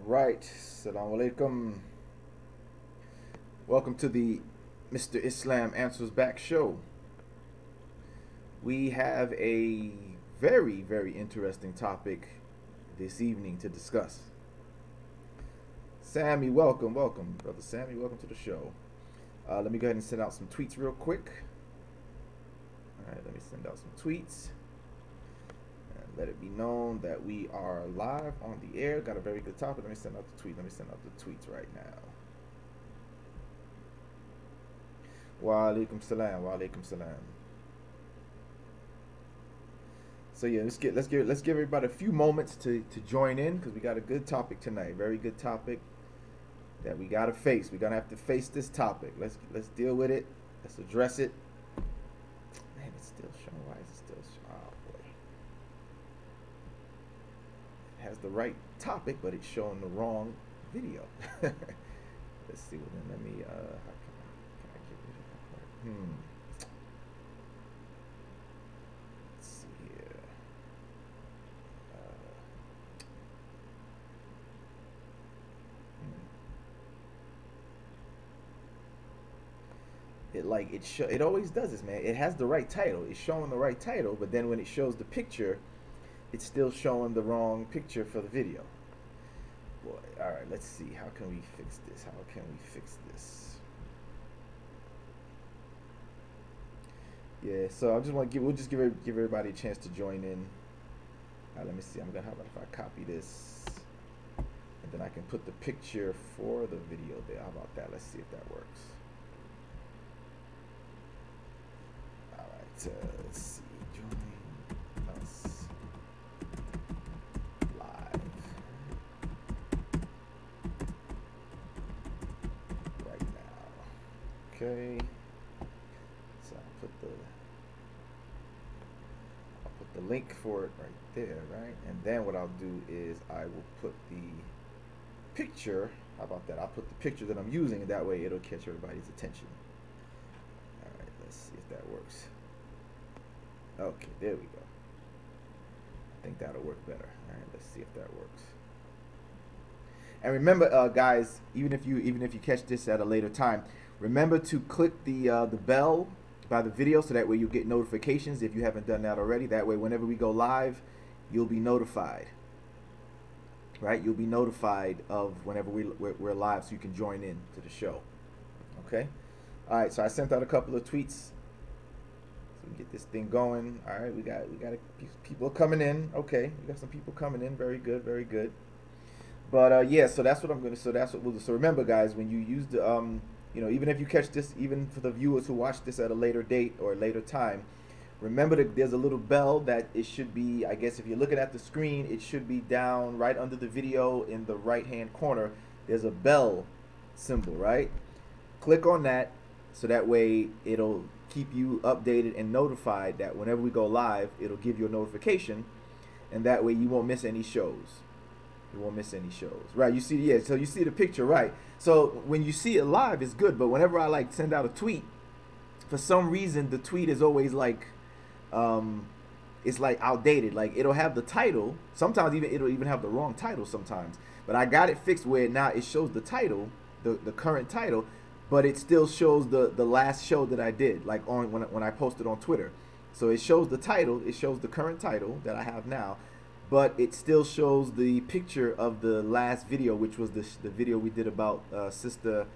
Right, Assalamu alaikum. Welcome to the Mr. Islam Answers Back show. We have a very, very interesting topic this evening to discuss. Sammy, welcome, brother Sammy, welcome to the show. Let me go ahead and send out some tweets real quick. All right, let me send out some tweets. Let it be known that we are live on the air. Got a very good topic. Let me send out the tweet. Let me send out the tweets right now. Wa alaikum salam. Wa alaikum salam. So yeah, let's give everybody a few moments to join in, because we got a good topic tonight. Very good topic that we gotta face. We're gonna have to face this topic. Let's deal with it. Let's address it. Man, it's still showing. Why is it still showing? Has the right topic, but it's showing the wrong video. Let's see. Well, then let me. How can I get rid of that part? Let's see here. It always does this, man. It has the right title. It's showing the right title, but then when it shows the picture, it's still showing the wrong picture for the video. Boy, all right, let's see. How can we fix this? How can we fix this? Yeah, so I just want to we'll just give everybody a chance to join in. Let me see. How about if I copy this, and then I can put the picture for the video there. How about that? Let's see if that works. All right, let's see. Join us. Okay, so I'll put the link for it right there, right? And then what I'll do is I will put the picture. How about that? I'll put the picture that I'm using, and that way it'll catch everybody's attention. All right, let's see if that works. Okay, there we go. I think that'll work better. All right, let's see if that works. And remember, guys, even if you catch this at a later time, remember to click the bell by the video, so that way you get notifications if you haven't done that already. That way, whenever we go live, you'll be notified. Right? You'll be notified of whenever we're live, so you can join in to the show. Okay. All right. So I sent out a couple of tweets, so we can get this thing going. All right. We got people coming in. Okay. We got some people coming in. Very good. Very good. But yeah. So that's what I'm gonna. So that's what we'll do. So remember, guys, when you use the even if you catch this, even for the viewers who watch this at a later date or a later time, remember that there's a little bell that it should be, I guess if you're looking at the screen, it should be down right under the video in the right hand corner. There's a bell symbol, right? Click on that, so that way it'll keep you updated and notified that whenever we go live, it'll give you a notification, and that way you won't miss any shows. You won't miss any shows, right? You see, yeah. So you see the picture, right? So when you see it live, it's good. But whenever I send out a tweet, for some reason the tweet is always it's outdated. Like it'll have the title. Sometimes it'll even have the wrong title sometimes. But I got it fixed where now it shows the title, the current title, but it still shows the last show that I did, like when I posted on Twitter. So it shows the title, it shows the current title that I have now, but it still shows the picture of the last video, which was the video we did about Sister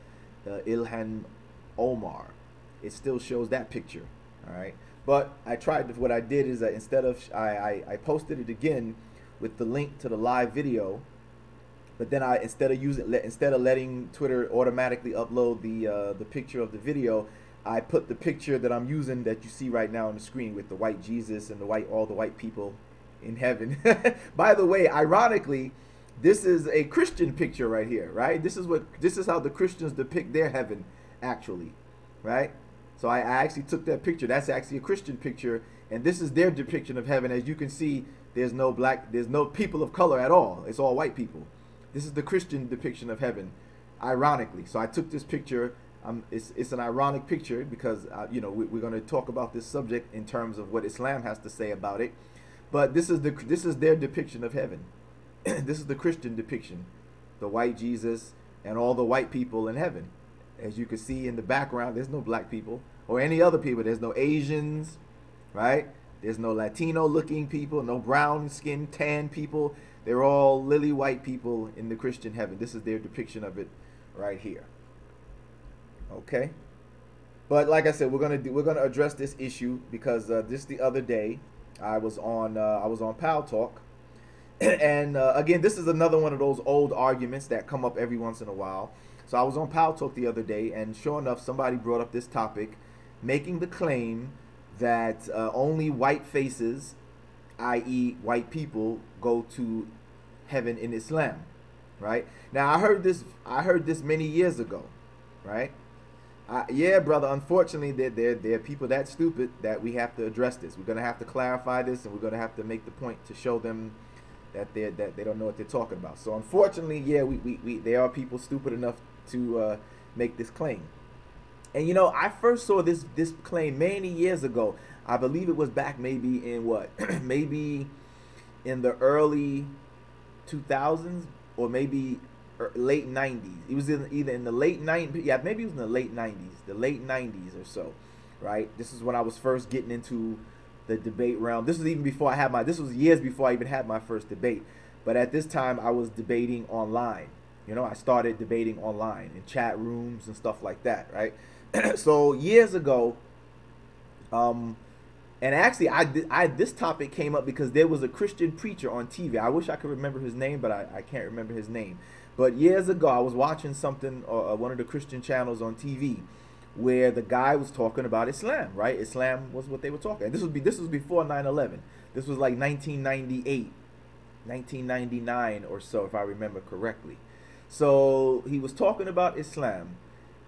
Ilhan Omar. It still shows that picture, all right? But what I did is instead of, I posted it again with the link to the live video, but then instead of letting Twitter automatically upload the picture of the video, I put the picture that I'm using that you see right now on the screen with the white Jesus and all the white people in heaven. By the way, ironically, this is a Christian picture right here, right? This is how the Christians depict their heaven, actually, right? So I actually took that picture. That's actually a Christian picture, and this is their depiction of heaven. As you can see, there's no people of color at all. It's all white people. This is the Christian depiction of heaven, ironically. So I took this picture. It's an ironic picture because we're going to talk about this subject in terms of what Islam has to say about it. But this is their depiction of heaven. This is the Christian depiction the white Jesus, and all the white people in heaven. As you can see in the background, there's no black people or any other people. There's no Asians, right? There's no Latino looking people, no brown skin, tan people. They're all lily white people in the Christian heaven. This is their depiction of it right here. Okay? But like I said, we're gonna address this issue because just the other day I was on Pal Talk, and again, this is another one of those old arguments that come up every once in a while. So I was on Pal Talk the other day, and sure enough, somebody brought up this topic, making the claim that only white faces, i.e. white people, go to heaven in Islam, right? Now I heard this many years ago, right? Yeah, brother, unfortunately there are people that stupid that we have to address this. We're gonna have to clarify this, and we're gonna have to make the point to show them that they don't know what they're talking about. So unfortunately, yeah, there are people stupid enough to make this claim. And you know, I first saw this claim many years ago. I believe it was back maybe in what? Maybe in the early 2000s or maybe late 90s. It was either in the late 90s. Yeah, maybe it was in the late 90s. The late 90s or so, right? This is when I was first getting into the debate realm. This was even before I had this was years before I even had my first debate. But at this time, I was debating online. You know, I started debating online in chat rooms and stuff like that, right? So years ago, and actually this topic came up because there was a Christian preacher on TV. I wish I could remember his name, but I can't remember his name. But years ago, I was watching something, one of the Christian channels on TV, where the guy was talking about Islam, right? Islam was what they were talking. And this was before 9/11. This was like 1998, 1999 or so, if I remember correctly. So he was talking about Islam,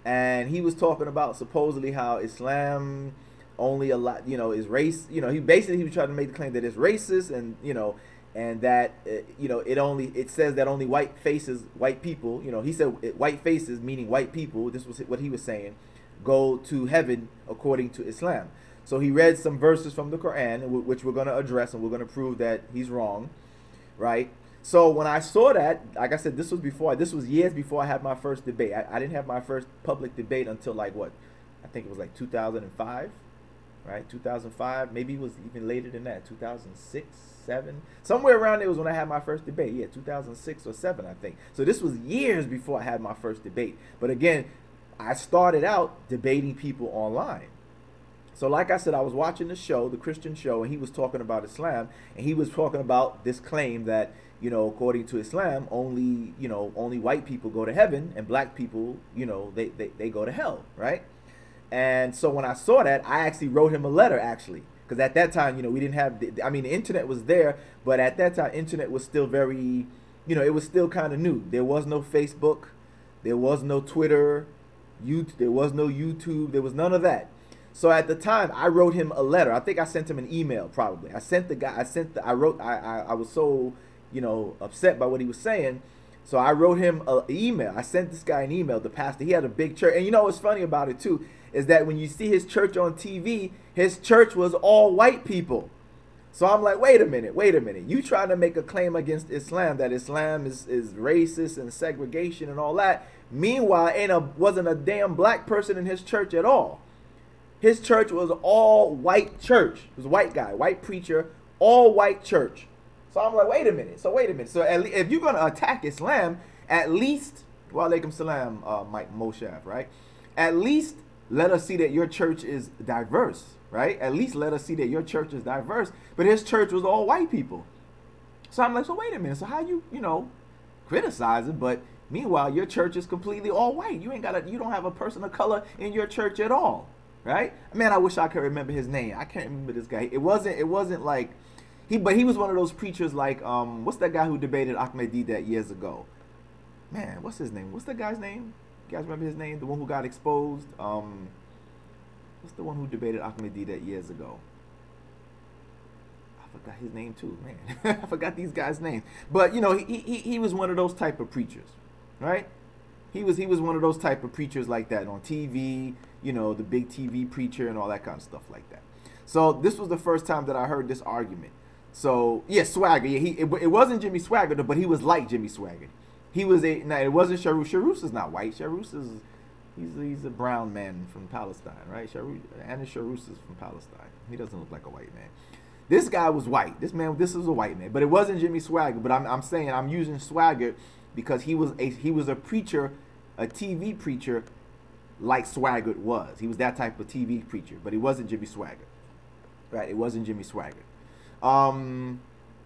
and he was talking about supposedly how Islam only is race. You know, he was trying to make the claim that it's racist, and and that it says that only white people. He said white faces, meaning white people. This was what he was saying, go to heaven according to Islam. So he read some verses from the Quran, which we're going to address, and we're going to prove that he's wrong, right? So when I saw that, like I said, this was years before I had my first debate. I didn't have my first public debate until like what? I think it was like 2005, right? 2005, maybe it was even later than that, 2006, 7, somewhere around there was when I had my first debate. Yeah, 2006 or 7, I think. So this was years before I had my first debate. But again, I started out debating people online. So like I said, I was watching the show, the Christian show, and he was talking about Islam, and he was talking about this claim that, according to Islam, only white people go to heaven, and black people, they go to hell, right? And so when I saw that, I actually wrote him a letter, actually, because at that time, we didn't have, the internet was there, but at that time, internet was still very, it was still kind of new. There was no Facebook, there was no Twitter, there was no YouTube, there was none of that. So at the time, I wrote him a letter. I think I sent him an email, probably. I was so, upset by what he was saying. So I wrote him an email. I sent this guy an email, the pastor. He had a big church. And what's funny about it, too, is that when you see his church on TV, his church was all white people. So I'm like, wait a minute. You trying to make a claim against Islam, that Islam is racist and segregation and all that. Meanwhile, wasn't a damn black person in his church at all. His church was all white church. It was a white guy, white preacher, all white church. So I'm like, wait a minute. So if you're going to attack Islam, at least, wa alaikum salam, Mike Moshav, right? At least let us see that your church is diverse, right? At least let us see that your church is diverse. But his church was all white people. So I'm like, so wait a minute. So how you criticize it, but meanwhile your church is completely all white. You don't have a person of color in your church at all. Right? Man, I wish I could remember his name. I can't remember this guy. It wasn't like but he was one of those preachers like what's that guy who debated Ahmadiyya years ago? Man, what's his name? What's the guy's name? You guys remember his name? The one who got exposed? What's the one who debated Ahmadiyya years ago? I forgot his name too, man. I forgot these guys' names. But he was one of those type of preachers, right? He was one of those type of preachers like that on TV, the big TV preacher and all that kind of stuff like that. So this was the first time that I heard this argument. So yeah, Swagger. Yeah, it wasn't Jimmy Swagger, but he was like Jimmy Swagger. He was a. Now it wasn't Sharus. Sharus is not white. Sharus is he's a brown man from Palestine, right? Sharus is from Palestine. He doesn't look like a white man. This guy was white. This is a white man, but it wasn't Jimmy Swaggart. But I'm saying I'm using Swaggart because he was a preacher, a TV preacher, like Swaggart was. He was that type of TV preacher, but it wasn't Jimmy Swaggart, right? It wasn't Jimmy Swaggart.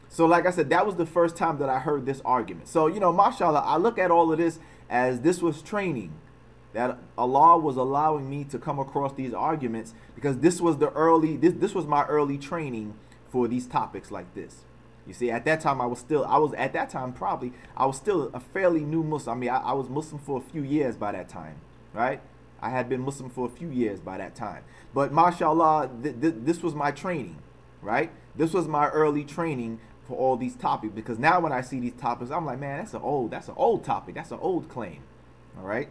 So like I said, that was the first time that I heard this argument. So, mashallah, I look at all of this as this was training, that Allah was allowing me to come across these arguments because this was this was my early training for these topics like this. You see, at that time I was still a fairly new Muslim. I mean, I was Muslim for a few years by that time, right? I had been Muslim for a few years by that time. But mashallah, this was my training, right? This was my early training for all these topics, because now when I see these topics, I'm like, man, that's an old topic. That's an old claim, all right?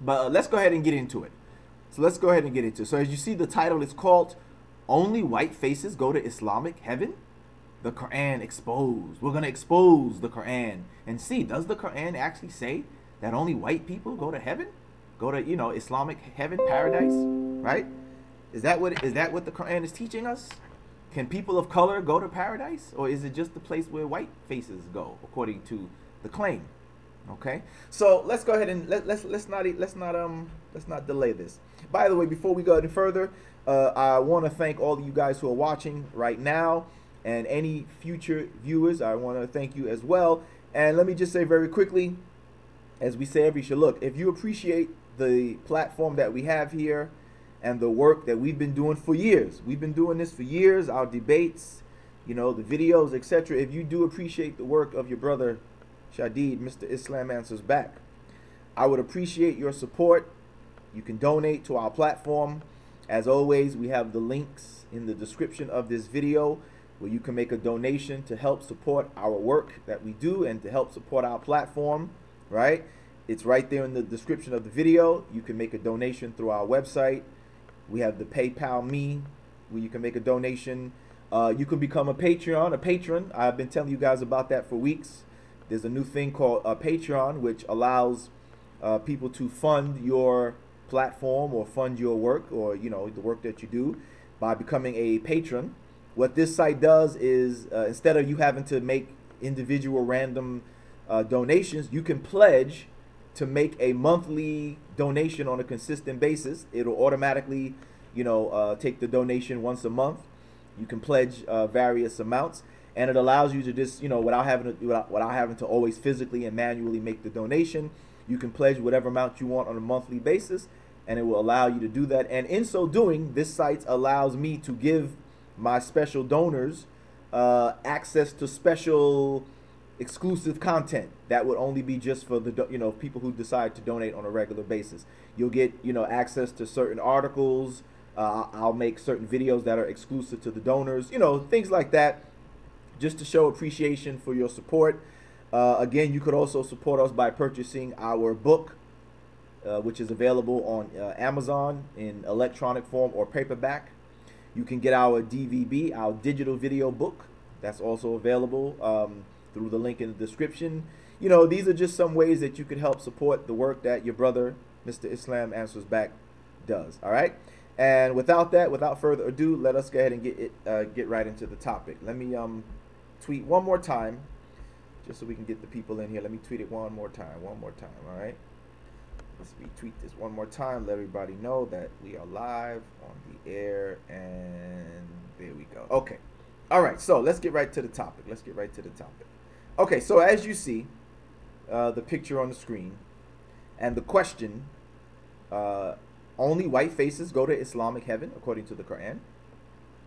But let's go ahead and get into it. So as you see, the title is called "Only White Faces Go to Islamic Heaven? The Quran Exposed." We're going to expose the Quran and see, does the Quran actually say that only white people go to heaven? Go to, Islamic heaven, paradise, right? Is that what the Quran is teaching us? Can people of color go to paradise, or is it just the place where white faces go, according to the claim? Okay, so let's go ahead and let's not delay this. By the way, before we go any further, I want to thank all of you guys who are watching right now, and any future viewers. I want to thank you as well. And let me just say very quickly, as we say every show, look, if you appreciate the platform that we have here and the work that we've been doing for years. We've been doing this for years, our debates, the videos, etc. If you do appreciate the work of your brother Shadid, Mr. Islam Answers Back, I would appreciate your support. You can donate to our platform. As always, we have the links in the description of this video where you can make a donation to help support our work that we do and to help support our platform, right? It's right there in the description of the video. You can make a donation through our website. We have the PayPal Me, where you can make a donation. You can become a patron. I've been telling you guys about that for weeks. There's a new thing called a Patreon, which allows people to fund your platform or fund your work, or the work that you do, by becoming a patron. What this site does is instead of you having to make individual random donations, you can pledge to make a monthly donation on a consistent basis. It'll automatically, take the donation once a month. You can pledge various amounts, and it allows you to just, without having to always physically and manually make the donation, you can pledge whatever amount you want on a monthly basis, and it will allow you to do that. And in so doing, this site allows me to give my special donors access to special exclusive content that would only be just for the people who decide to donate on a regular basis. You'll get access to certain articles. I'll make certain videos that are exclusive to the donors, things like that, just to show appreciation for your support. Again, you could also support us by purchasing our book, which is available on Amazon in electronic form or paperback. You can get our DVB, our digital video book. That's also available through the link in the description. These are just some ways that you could help support the work that your brother, Mr. Islam Answers Back, does. All right. And without further ado, let us go ahead and get right into the topic. Let me tweet one more time, just so we can get the people in here. Let me tweet it one more time. All right. Let's retweet this one more time. Let everybody know that we are live on the air, and there we go. Okay. All right. So let's get right to the topic. Okay, so as you see, the picture on the screen, and the question, only white faces go to Islamic heaven, according to the Quran.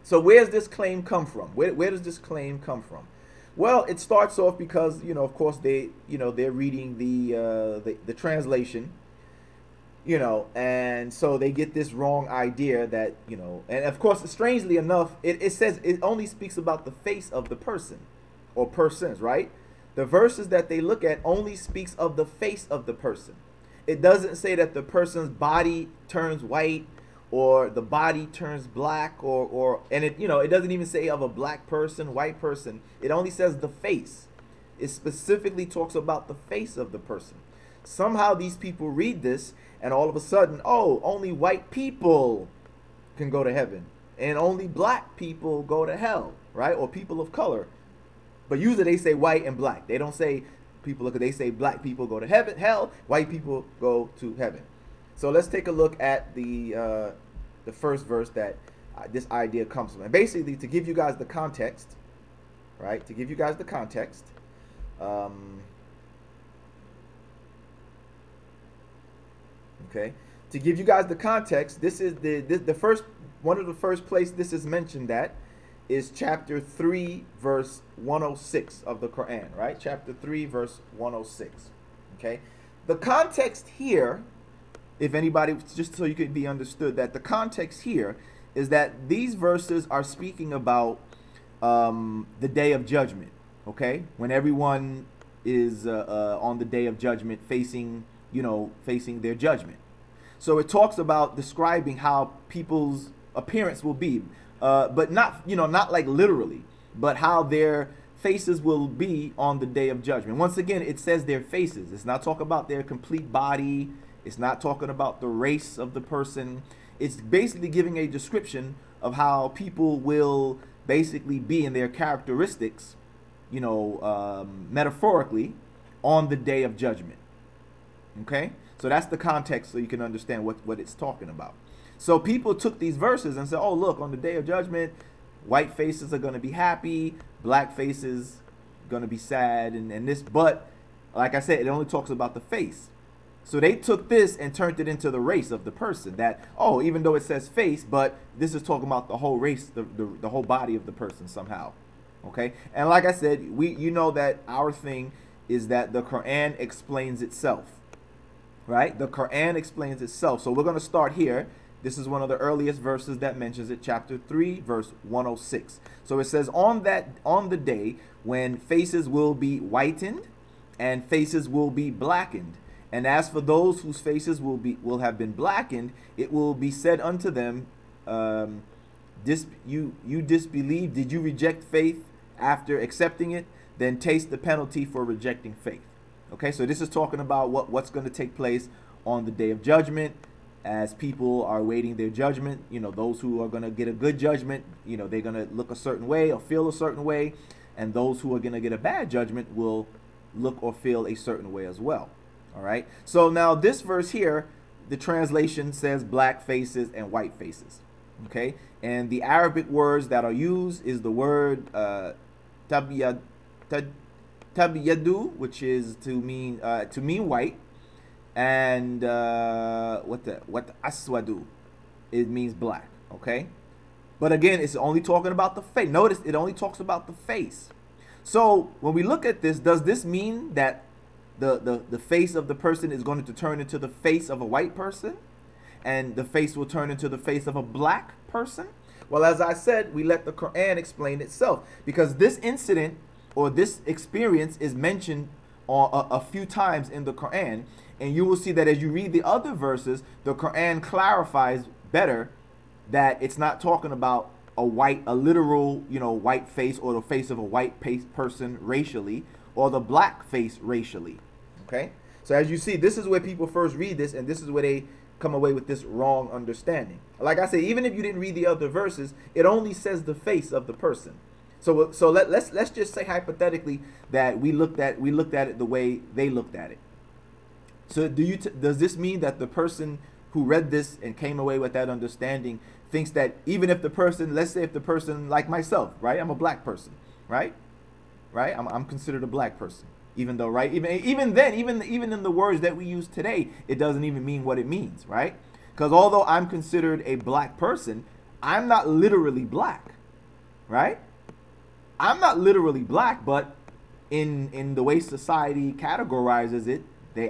So where's this claim come from? Where does this claim come from? Well, it starts off because, of course, they're reading the translation, and so they get this wrong idea that, and of course, strangely enough, it says it only speaks about the face of the person or persons, right? The verses that they look at only speaks of the face of the person. It doesn't say that the person's body turns white or the body turns black and it doesn't even say of a black person, white person. It only says the face. it specifically talks about the face of the person. Somehow these people read this, and all of a sudden, oh, only white people can go to heaven, and only black people go to hell, right? Or people of color. But usually they say white and black. They don't say people, they say black people go to heaven, hell, white people go to heaven. So let's take a look at the first verse that this idea comes from. And basically, to give you guys the context, right? To give you guys the context, okay. To give you guys the context, this is the first one of the first place this is mentioned at is chapter 3 verse 106 of the Quran, right? Chapter 3 verse 106. Okay? The context here, if anybody, just so you could be understood, that the context here is that these verses are speaking about the day of judgment, okay? When everyone is on the day of judgment facing their judgment. So it talks about describing how people's appearance will be, but not like literally, but how their faces will be on the day of judgment. Once again, it says their faces. It's not talking about their complete body. It's not talking about the race of the person. It's basically giving a description of how people will basically be in their characteristics, metaphorically, on the day of judgment. Okay? So that's the context, so you can understand what it's talking about. So people took these verses and said, oh, look, on the day of judgment, white faces are going to be happy, black faces going to be sad, and this. But like I said, it only talks about the face. So they took this and turned it into the race of the person. That, oh, even though it says face, but this is talking about the whole race, the whole body of the person somehow. Okay? And like I said, you know that our thing is that the Quran explains itself. Right? The Quran explains itself. So we're going to start here. This is one of the earliest verses that mentions it, chapter 3, verse 106. So it says, on the day when faces will be whitened and faces will be blackened. And as for those whose faces will have been blackened, it will be said unto them, you disbelieve, did you reject faith after accepting it? Then taste the penalty for rejecting faith. Okay, so this is talking about what's going to take place on the day of judgment as people are awaiting their judgment. Those who are going to get a good judgment, they're going to look a certain way or feel a certain way. And those who are going to get a bad judgment will look or feel a certain way as well. All right. So now this verse here, the translation says black faces and white faces. Okay. And the Arabic words that are used is the word tabiyadu, which is to mean white, and what aswadu, it means black. Okay. But again, it's only talking about the face. Notice it only talks about the face. So when we look at this, does this mean that the face of the person is going to turn into the face of a white person, and the face will turn into the face of a black person? Well, as I said, we let the Quran explain itself, because this incident or this experience is mentioned a few times in the Quran, and you will see that as you read the other verses, the Quran clarifies better that it's not talking about a literal, white face, or the face of a white person racially, or the black face racially. Okay? So as you see, this is where people first read this, and this is where they come away with this wrong understanding. Like I say, even if you didn't read the other verses, it only says the face of the person. So let's just say hypothetically that we looked at it the way they looked at it. So does this mean that the person who read this and came away with that understanding thinks that even if the person, let's say if the person, like myself, right? I'm a black person, right? Right? I'm considered a black person, even though, right? Even in the words that we use today, it doesn't even mean what it means, right? Because although I'm considered a black person, I'm not literally black, right? I'm not literally black, but in the way society categorizes it,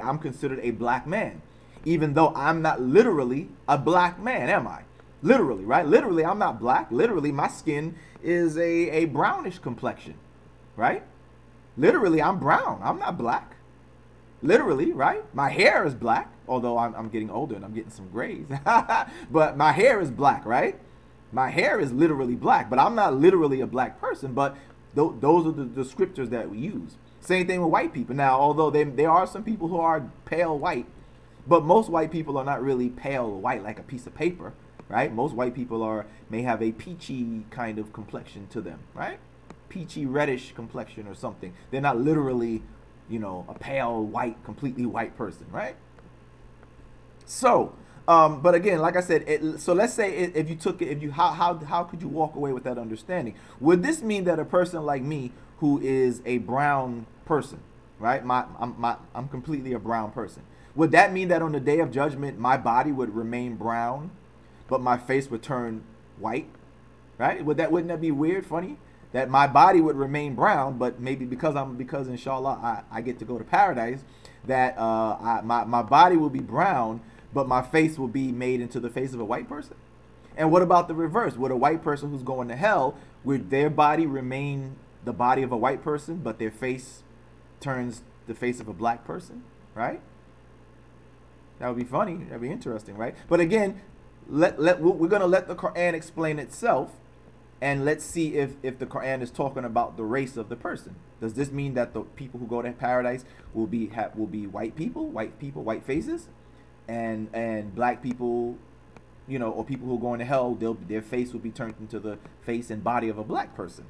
I'm considered a black man, even though I'm not literally a black man, am I? Literally, right? Literally, I'm not black. Literally, my skin is a brownish complexion, right? Literally, I'm brown. I'm not black. Literally, right? My hair is black, although I'm getting older and I'm getting some grays. But my hair is black, right? My hair is literally black, but I'm not literally a black person. But those are the descriptors that we use. Same thing with white people. Now, although there are some people who are pale white, but most white people are not really pale white like a piece of paper, right? Most white people may have a peachy kind of complexion to them, right? Peachy reddish complexion or something. They're not literally, a pale white, completely white person, right? So, but again, like I said, so let's say if you took it, how could you walk away with that understanding? Would this mean that a person like me, who is a brown person, right? I'm completely a brown person. Would that mean that on the day of judgment, my body would remain brown, but my face would turn white, right? Wouldn't that be weird, funny? That my body would remain brown, but maybe because inshallah I get to go to paradise, that my body will be brown, but my face will be made into the face of a white person. And what about the reverse? Would a white person who's going to hell, would their body remain the body of a white person, but their face turns the face of a black person, right? That would be funny. That'd be interesting, right? But again, we're going to let the Quran explain itself, and let's see if the Quran is talking about the race of the person. Does this mean that the people who go to paradise will be white people, white faces, and black people, or people who are going to hell, their face will be turned into the face and body of a black person?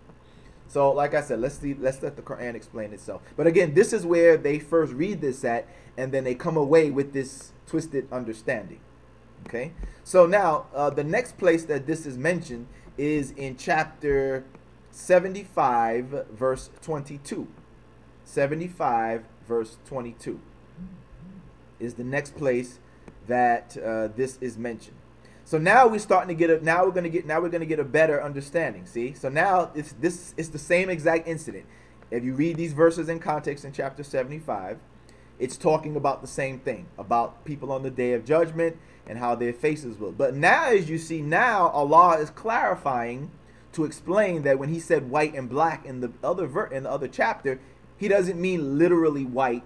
So, like I said, let's let the Quran explain itself. But again, this is where they first read this at, and then they come away with this twisted understanding. Okay. So now, the next place that this is mentioned is in chapter 75, verse 22. 75, verse 22 is the next place that this is mentioned. So now we're starting to get now we're gonna get a better understanding. See, so now it's the same exact incident. If you read these verses in context in chapter 75, it's talking about the same thing, about people on the day of judgment and how their faces will. But now, as you see, now Allah is clarifying to explain that when He said white and black in the other chapter, He doesn't mean literally white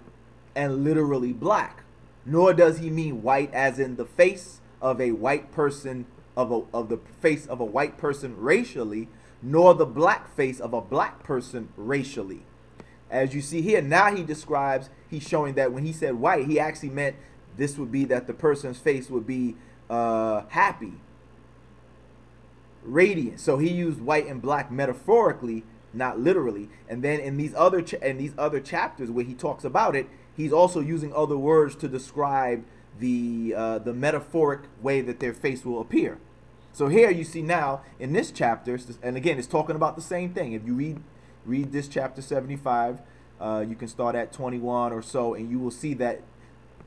and literally black, nor does He mean white as in the face of a white person, of the face of a white person racially, nor the black face of a black person racially. As you see here, now he's showing that when He said white, He actually meant this would be that the person's face would be happy, radiant. So He used white and black metaphorically, not literally. And then in these other chapters where He talks about it, He's also using other words to describe the metaphoric way that their face will appear. So here you see now in this chapter, and again it's talking about the same thing. If you read this chapter 75, you can start at 21 or so, and you will see that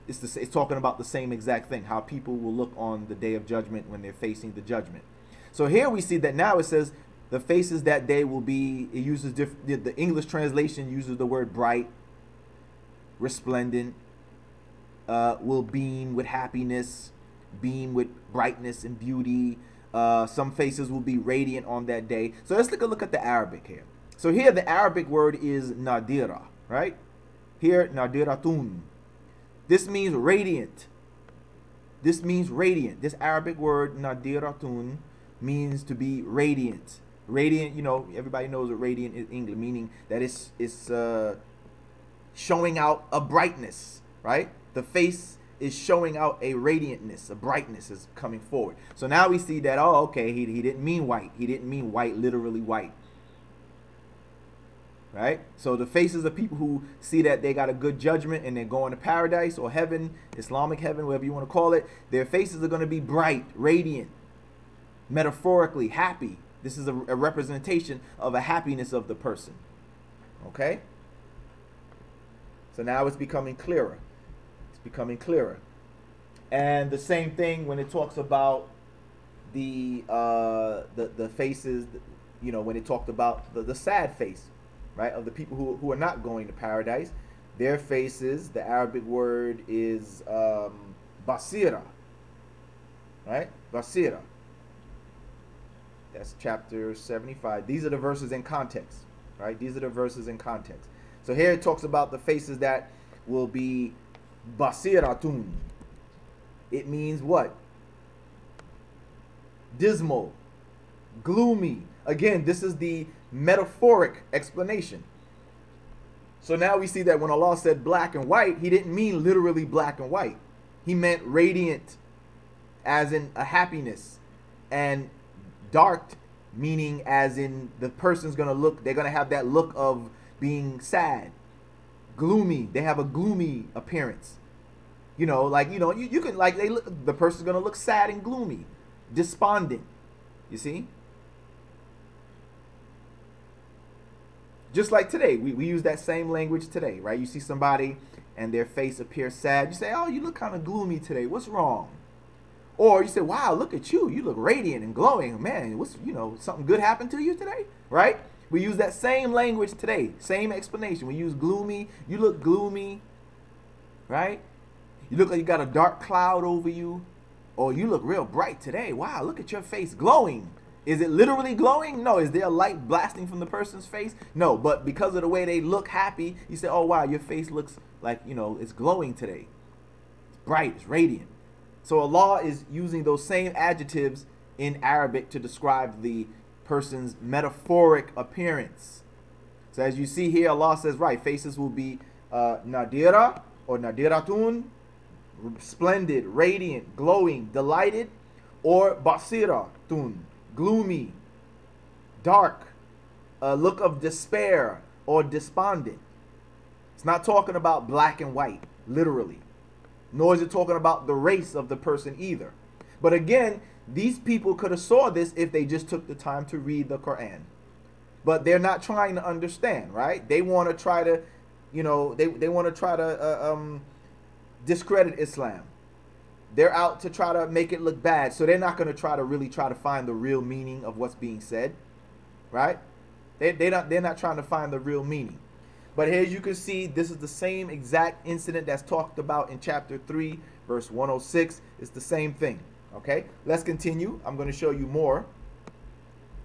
it's talking about the same exact thing, how people will look on the day of judgment when they're facing the judgment. So here we see that now it says the faces that day will be, it uses the English translation uses the word bright, resplendent, will beam with happiness, beam with brightness and beauty. Some faces will be radiant on that day. So let's take a look at the Arabic here. So here the Arabic word is nadira, right? Here, nadiratun. This means radiant. This means radiant. This Arabic word nadiratun means to be radiant. Radiant, everybody knows what radiant is in English, meaning that it's showing out a brightness, right? The face is showing out a radiantness, a brightness is coming forward. So now we see that, oh, okay, he didn't mean white. He didn't mean white, literally white. Right? So the faces of people who see that they got a good judgment and they're going to paradise or heaven, Islamic heaven, whatever you want to call it, their faces are going to be bright, radiant, metaphorically happy. This is a representation of a happiness of the person. Okay? So now it's becoming clearer. It's becoming clearer. And the same thing when it talks about the faces, when it talked about the sad face, right, of the people who are not going to paradise, their faces, the Arabic word is basira, right? Basira. That's chapter 75. These are the verses in context, right? These are the verses in context. So here it talks about the faces that will be basiratun. It means what? Dismal, gloomy. Again, this is the metaphoric explanation. So now we see that when Allah said black and white, he didn't mean literally black and white. He meant radiant, as in a happiness, and dark, meaning as in the person's going to look, they're going to have that look of being sad, gloomy. They have a gloomy appearance. You know, like, you know, you can, like, the person's going to look sad and gloomy, despondent. You see? Just like today, we use that same language today, right? You see somebody and their face appears sad. You say, oh, you look kind of gloomy today. What's wrong? Or you say, wow, look at you. You look radiant and glowing. Man, what's, you know, something good happened to you today, right? We use that same language today, same explanation. We use gloomy. You look gloomy, right? You look like you got a dark cloud over you. Or you look real bright today. Wow, look at your face glowing. Is it literally glowing? No. Is there a light blasting from the person's face? No. But because of the way they look happy, you say, oh, wow, your face looks like, you know, it's glowing today. It's bright. It's radiant. So Allah is using those same adjectives in Arabic to describe the person's metaphoric appearance. So as you see here, Allah says, right, faces will be nadira or nadiratun, splendid, radiant, glowing, delighted, or basiratun, gloomy, dark, a look of despair or despondent. It's not talking about black and white, literally. Nor is it talking about the race of the person either. But again, these people could have saw this if they just took the time to read the Quran. But they're not trying to understand, right? They want to try to, you know, they want to try to discredit Islam. They're out to try to make it look bad. So they're not going to really try to find the real meaning of what's being said, right? They're not trying to find the real meaning. But here you can see this is the same exact incident that's talked about in chapter 3, verse 106. It's the same thing. Okay, let's continue. I'm going to show you more.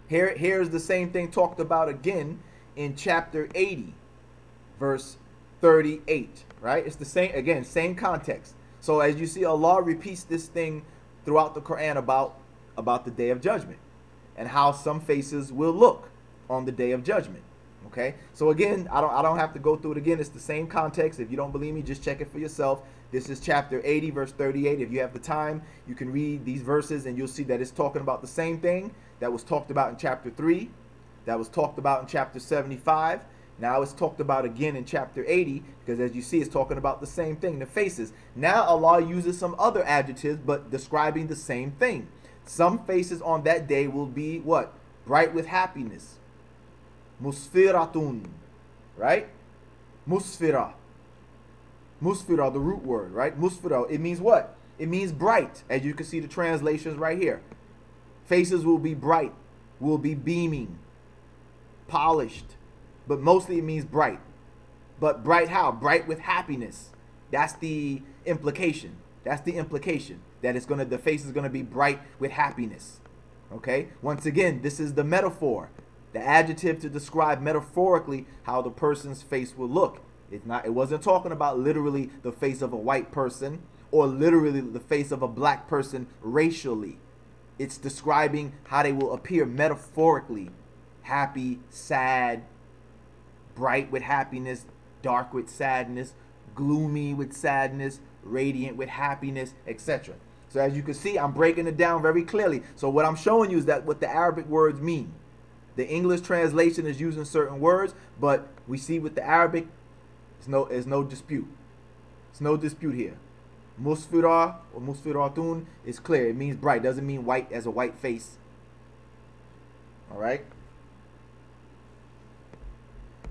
Here's the same thing talked about again in chapter 80, verse 38. Right? It's the same, again, same context. So as you see, Allah repeats this thing throughout the Quran about the day of judgment and how some faces will look on the day of judgment. Okay, so again, I don't have to go through it again. It's the same context. If you don't believe me, just check it for yourself. This is chapter 80, verse 38. If you have the time, you can read these verses and you'll see that it's talking about the same thing that was talked about in chapter 3, that was talked about in chapter 75. Now it's talked about again in chapter 80, because as you see, it's talking about the same thing, the faces. Now Allah uses some other adjectives, but describing the same thing. Some faces on that day will be what? Bright with happiness. Musfiratun, right? Musfira. Musfira, the root word, right? Musfira, it means what? It means bright, as you can see the translations right here. Faces will be bright, will be beaming, polished, but mostly it means bright. But bright how? Bright with happiness. That's the implication. That's the implication, that it's the face is gonna be bright with happiness. Okay? Once again, this is the metaphor. The adjective to describe metaphorically how the person's face will look. It wasn't talking about literally the face of a white person or literally the face of a black person racially. It's describing how they will appear metaphorically. Happy, sad, bright with happiness, dark with sadness, gloomy with sadness, radiant with happiness, etc. So as you can see, I'm breaking it down very clearly. So what I'm showing you is that what the Arabic words mean. The English translation is using certain words, but we see with the Arabic, there's no dispute. There's no dispute here. Musfira or musfiratun is clear. It means bright. Doesn't mean white as a white face. All right.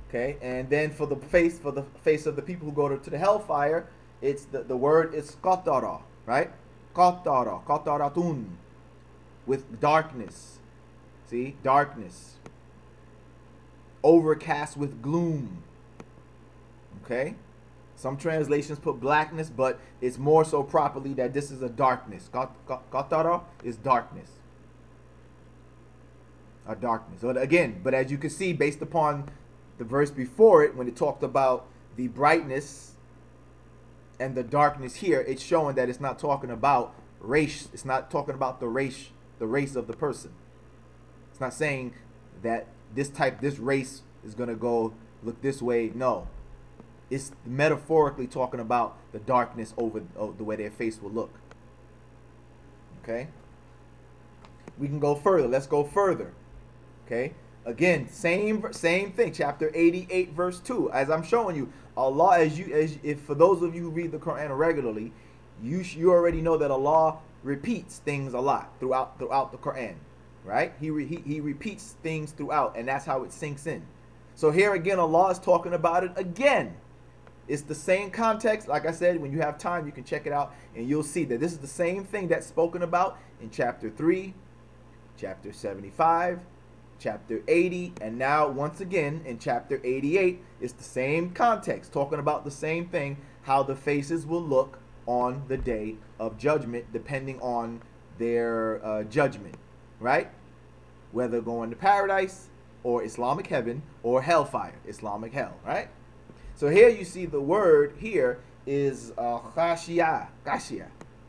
Okay, and then for the face of the people who go to the hellfire, it's the word is qatara, right? Qatara, qataratun, with darkness. See, darkness. Overcast with gloom. Okay? Some translations put blackness, but it's more so properly that this is a darkness. Qatara is darkness. A darkness. So again, but as you can see, based upon the verse before it, when it talked about the brightness and the darkness here, it's showing that it's not talking about race. It's not talking about the race of the person. It's not saying that this race is going to go look this way. No. It's metaphorically talking about the darkness over the way their face will look. Okay? We can go further. Let's go further. Okay? Again, same thing. Chapter 88, verse 2. As I'm showing you, Allah, if for those of you who read the Quran regularly, you already know that Allah repeats things a lot throughout the Quran, right? He repeats things throughout, and that's how it sinks in. So here again, Allah is talking about it again. It's the same context. Like I said, when you have time, you can check it out, and you'll see that this is the same thing that's spoken about in chapter 3, chapter 75, chapter 80, and now once again in chapter 88. It's the same context, talking about the same thing, how the faces will look on the day of judgment, depending on their judgment, right? Whether going to paradise or Islamic heaven or hellfire, Islamic hell, right? So here you see the word here is khashiyah,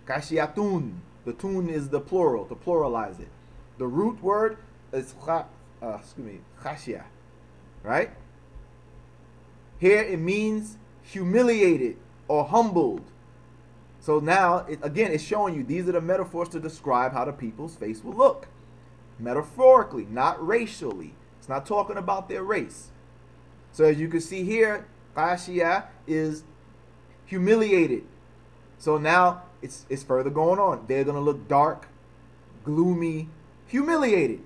khashiyatun. The tun is the plural, to pluralize it. The root word is khashiyah, right? Here it means humiliated or humbled. So now, again, it's showing you these are the metaphors to describe how the people's face will look. Metaphorically, not racially. It's not talking about their race. So as you can see here, khashiyah is humiliated. So now it's further going on. They're going to look dark, gloomy, humiliated.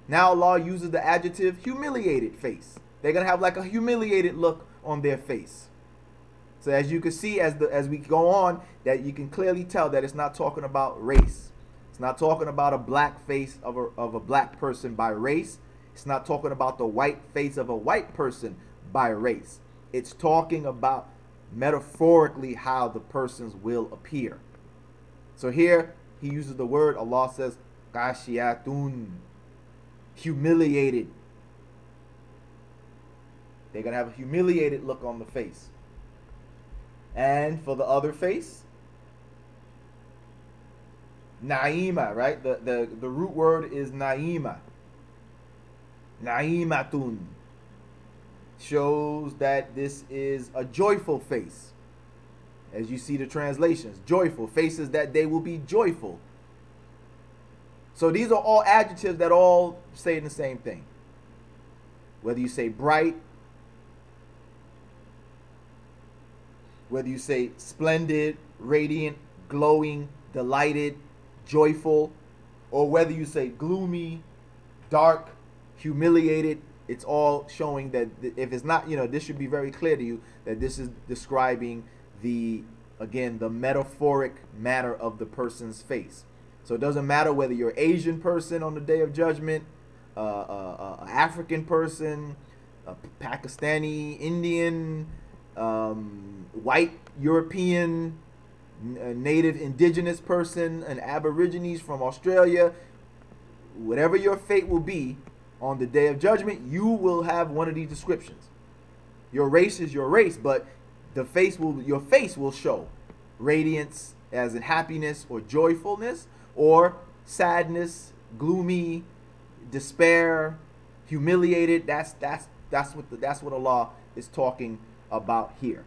Now Allah uses the adjective humiliated face. They're going to have like a humiliated look on their face. So as you can see, as we go on, that you can clearly tell that it's not talking about race. It's not talking about a black face of a black person by race. It's not talking about the white face of a white person by race. It's talking about metaphorically how the persons will appear. So here he uses the word, Allah says, khashiyatun, humiliated. They're going to have a humiliated look on the face. And for the other face, naima, right? The root word is naima. Naimatun shows that this is a joyful face. As you see the translations, joyful faces, that they will be joyful. So these are all adjectives that all say the same thing. Whether you say bright, whether you say splendid, radiant, glowing, delighted, joyful, or whether you say gloomy, dark, humiliated, it's all showing that if it's not, this should be very clear to you that this is describing the metaphoric manner of the person's face. So it doesn't matter whether you're an Asian person on the day of judgment, an African person, a Pakistani, Indian, white, European, native indigenous person, an Aborigines from Australia. Whatever your fate will be on the day of judgment, you will have one of these descriptions. Your race is your race, but your face will show radiance, as in happiness or joyfulness, or sadness, gloomy, despair, humiliated. That's what Allah is talking about here.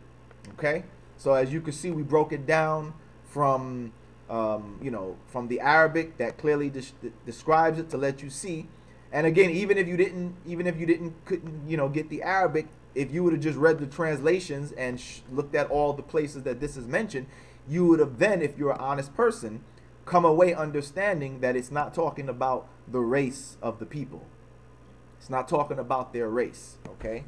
Okay, so as you can see, we broke it down from from the Arabic that clearly describes it to let you see. And again, even if you couldn't get the Arabic, if you would have just read the translations and looked at all the places that this is mentioned, you would have then, if you're an honest person, come away understanding that it's not talking about the race of the people. It's not talking about their race. Okay.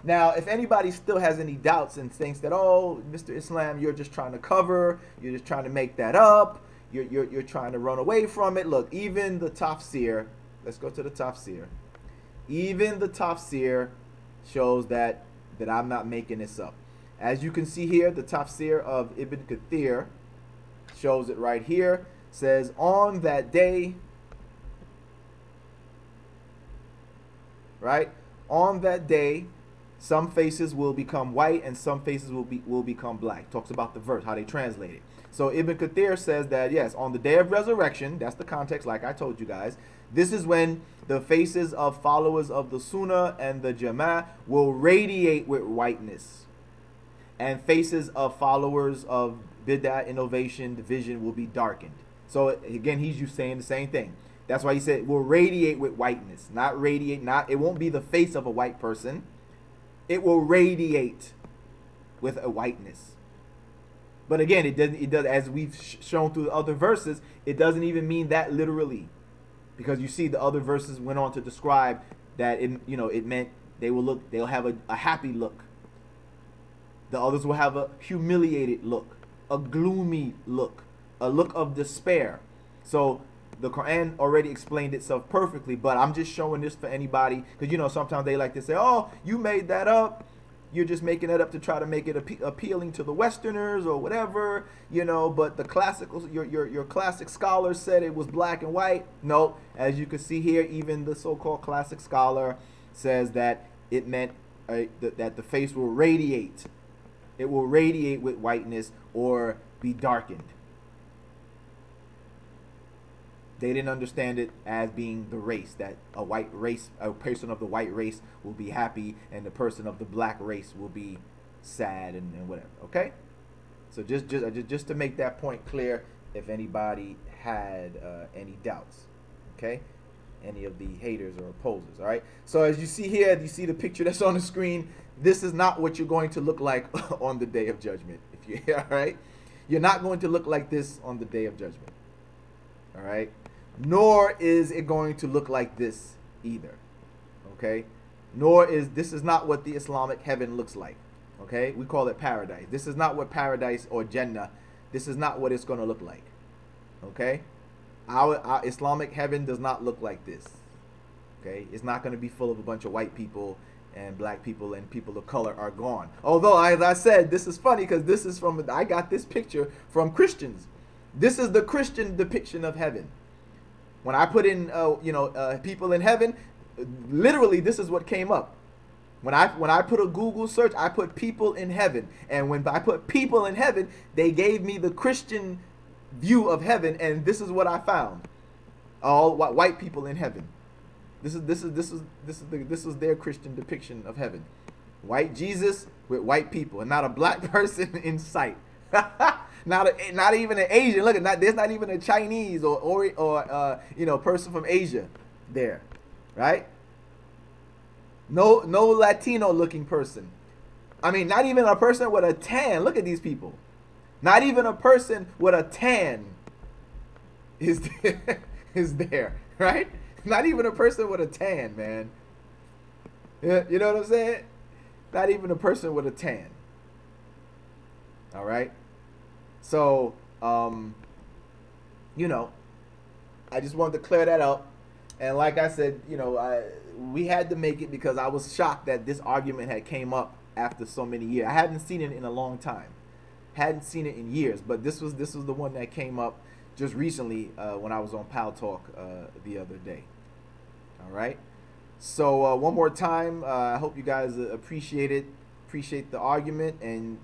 Now, if anybody still has any doubts and thinks that, oh, Mr. Islam, you're just trying to cover, you're just trying to make that up, you're trying to run away from it. Look, even the tafsir, let's go to the tafsir. Even the tafsir shows that I'm not making this up. As you can see here, the tafsir of Ibn Kathir shows it right here. Says, on that day, right? On that day, some faces will become white and some faces will become black. Talks about the verse, how they translate it. So Ibn Kathir says that, yes, on the day of resurrection, that's the context like I told you guys, this is when the faces of followers of the Sunnah and the Jama'ah will radiate with whiteness. And faces of followers of Bid'ah, innovation, division will be darkened. So again, he's just saying the same thing. That's why he said will radiate with whiteness. Not radiate, it won't be the face of a white person. It will radiate with a whiteness. But again, it does, as we've shown through the other verses, it doesn't even mean that literally. Because you see the other verses went on to describe that it meant they'll have a happy look. The others will have a humiliated look, a gloomy look, a look of despair. So the Quran already explained itself perfectly, but I'm just showing this for anybody, because sometimes they like to say, oh, you made that up. You're just making it up to try to make it appealing to the Westerners or whatever, but the classical, your classic scholars said it was black and white. No, as you can see here, even the so-called classic scholar says that it meant that the face will radiate. It will radiate with whiteness or be darkened. They didn't understand it as being the race, that a white race, a person of the white race will be happy and the person of the black race will be sad and whatever. Okay? So just to make that point clear, if anybody had any doubts. Okay? Any of the haters or opposers. All right? So as you see here, you see the picture that's on the screen. This is not what you're going to look like on the day of judgment. If you, all right? You're not going to look like this on the day of judgment. All right? Nor is it going to look like this either. Okay? This is not what the Islamic heaven looks like. Okay? We call it paradise. This is not what paradise or Jannah, this is not what it's going to look like. Okay? Our Islamic heaven does not look like this. Okay? It's not going to be full of a bunch of white people and black people and people of color are gone. Although, as I said, this is funny because this is I got this picture from Christians. This is the Christian depiction of heaven. When I put in, people in heaven, literally this is what came up. When I put a Google search, I put people in heaven. And when I put people in heaven, they gave me the Christian view of heaven, and this is what I found. All white people in heaven. This is their Christian depiction of heaven. White Jesus with white people, and not a black person in sight. Not even an Asian. Look at there's not even a Chinese or person from Asia there, right? No Latino looking person. I mean, not even a person with a tan. Look at these people. Not even a person with a tan is there, right? Not even a person with a tan, man. Yeah, you know what I'm saying? Not even a person with a tan. All right. So, I just wanted to clear that up. And like I said, we had to make it because I was shocked that this argument had came up after so many years. I hadn't seen it in a long time. Hadn't seen it in years. But this was the one that came up just recently when I was on Pal Talk the other day. All right. So one more time, I hope you guys appreciate it. Appreciate the argument. And,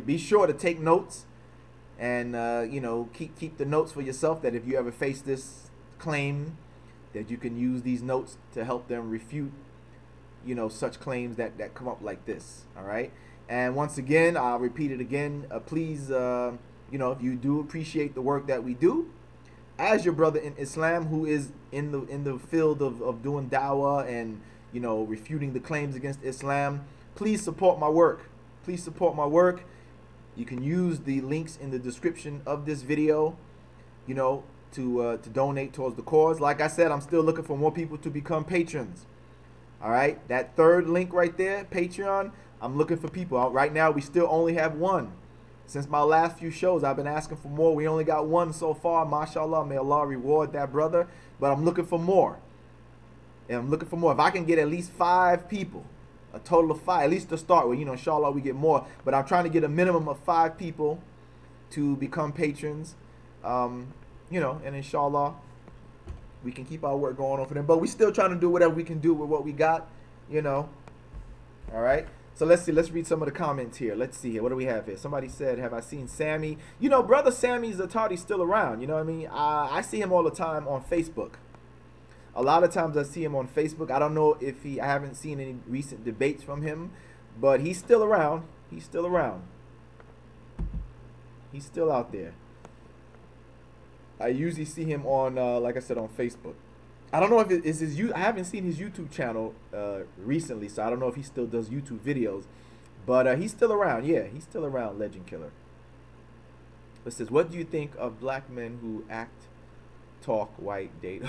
be sure to take notes. And, keep the notes for yourself that if you ever face this claim, that you can use these notes to help them refute, such claims that come up like this. All right. And once again, I'll repeat it again. Please, if you do appreciate the work that we do, as your brother in Islam who is in the field of doing dawah and, refuting the claims against Islam, please support my work. Please support my work. You can use the links in the description of this video, to donate towards the cause. Like I said, I'm still looking for more people to become patrons. All right, that third link right there, Patreon, I'm looking for people. Right now, we still only have one. Since my last few shows, I've been asking for more. We only got one so far. MashaAllah, may Allah reward that brother. But I'm looking for more. And I'm looking for more. If I can get at least 5 people, a total of 5, at least to start with, inshallah we get more. But I'm trying to get a minimum of 5 people to become patrons. And inshallah we can keep our work going on for them. But we still trying to do whatever we can do with what we got, All right. So let's see. Let's read some of the comments here. Let's see here. What do we have here? Somebody said, "Have I seen Sammy?" You know, brother Sammy Zatati's still around. You know what I mean? I see him all the time on Facebook. A lot of times I see him on Facebook. I don't know if I haven't seen any recent debates from him, but he's still around. He's still around. He's still out there. I usually see him on, like I said, on Facebook. I don't know if it is his. I haven't seen his YouTube channel recently, so I don't know if he still does YouTube videos. But he's still around. Yeah, he's still around. Legend Killer. It says, "What do you think of black men who act, talk, white, date?"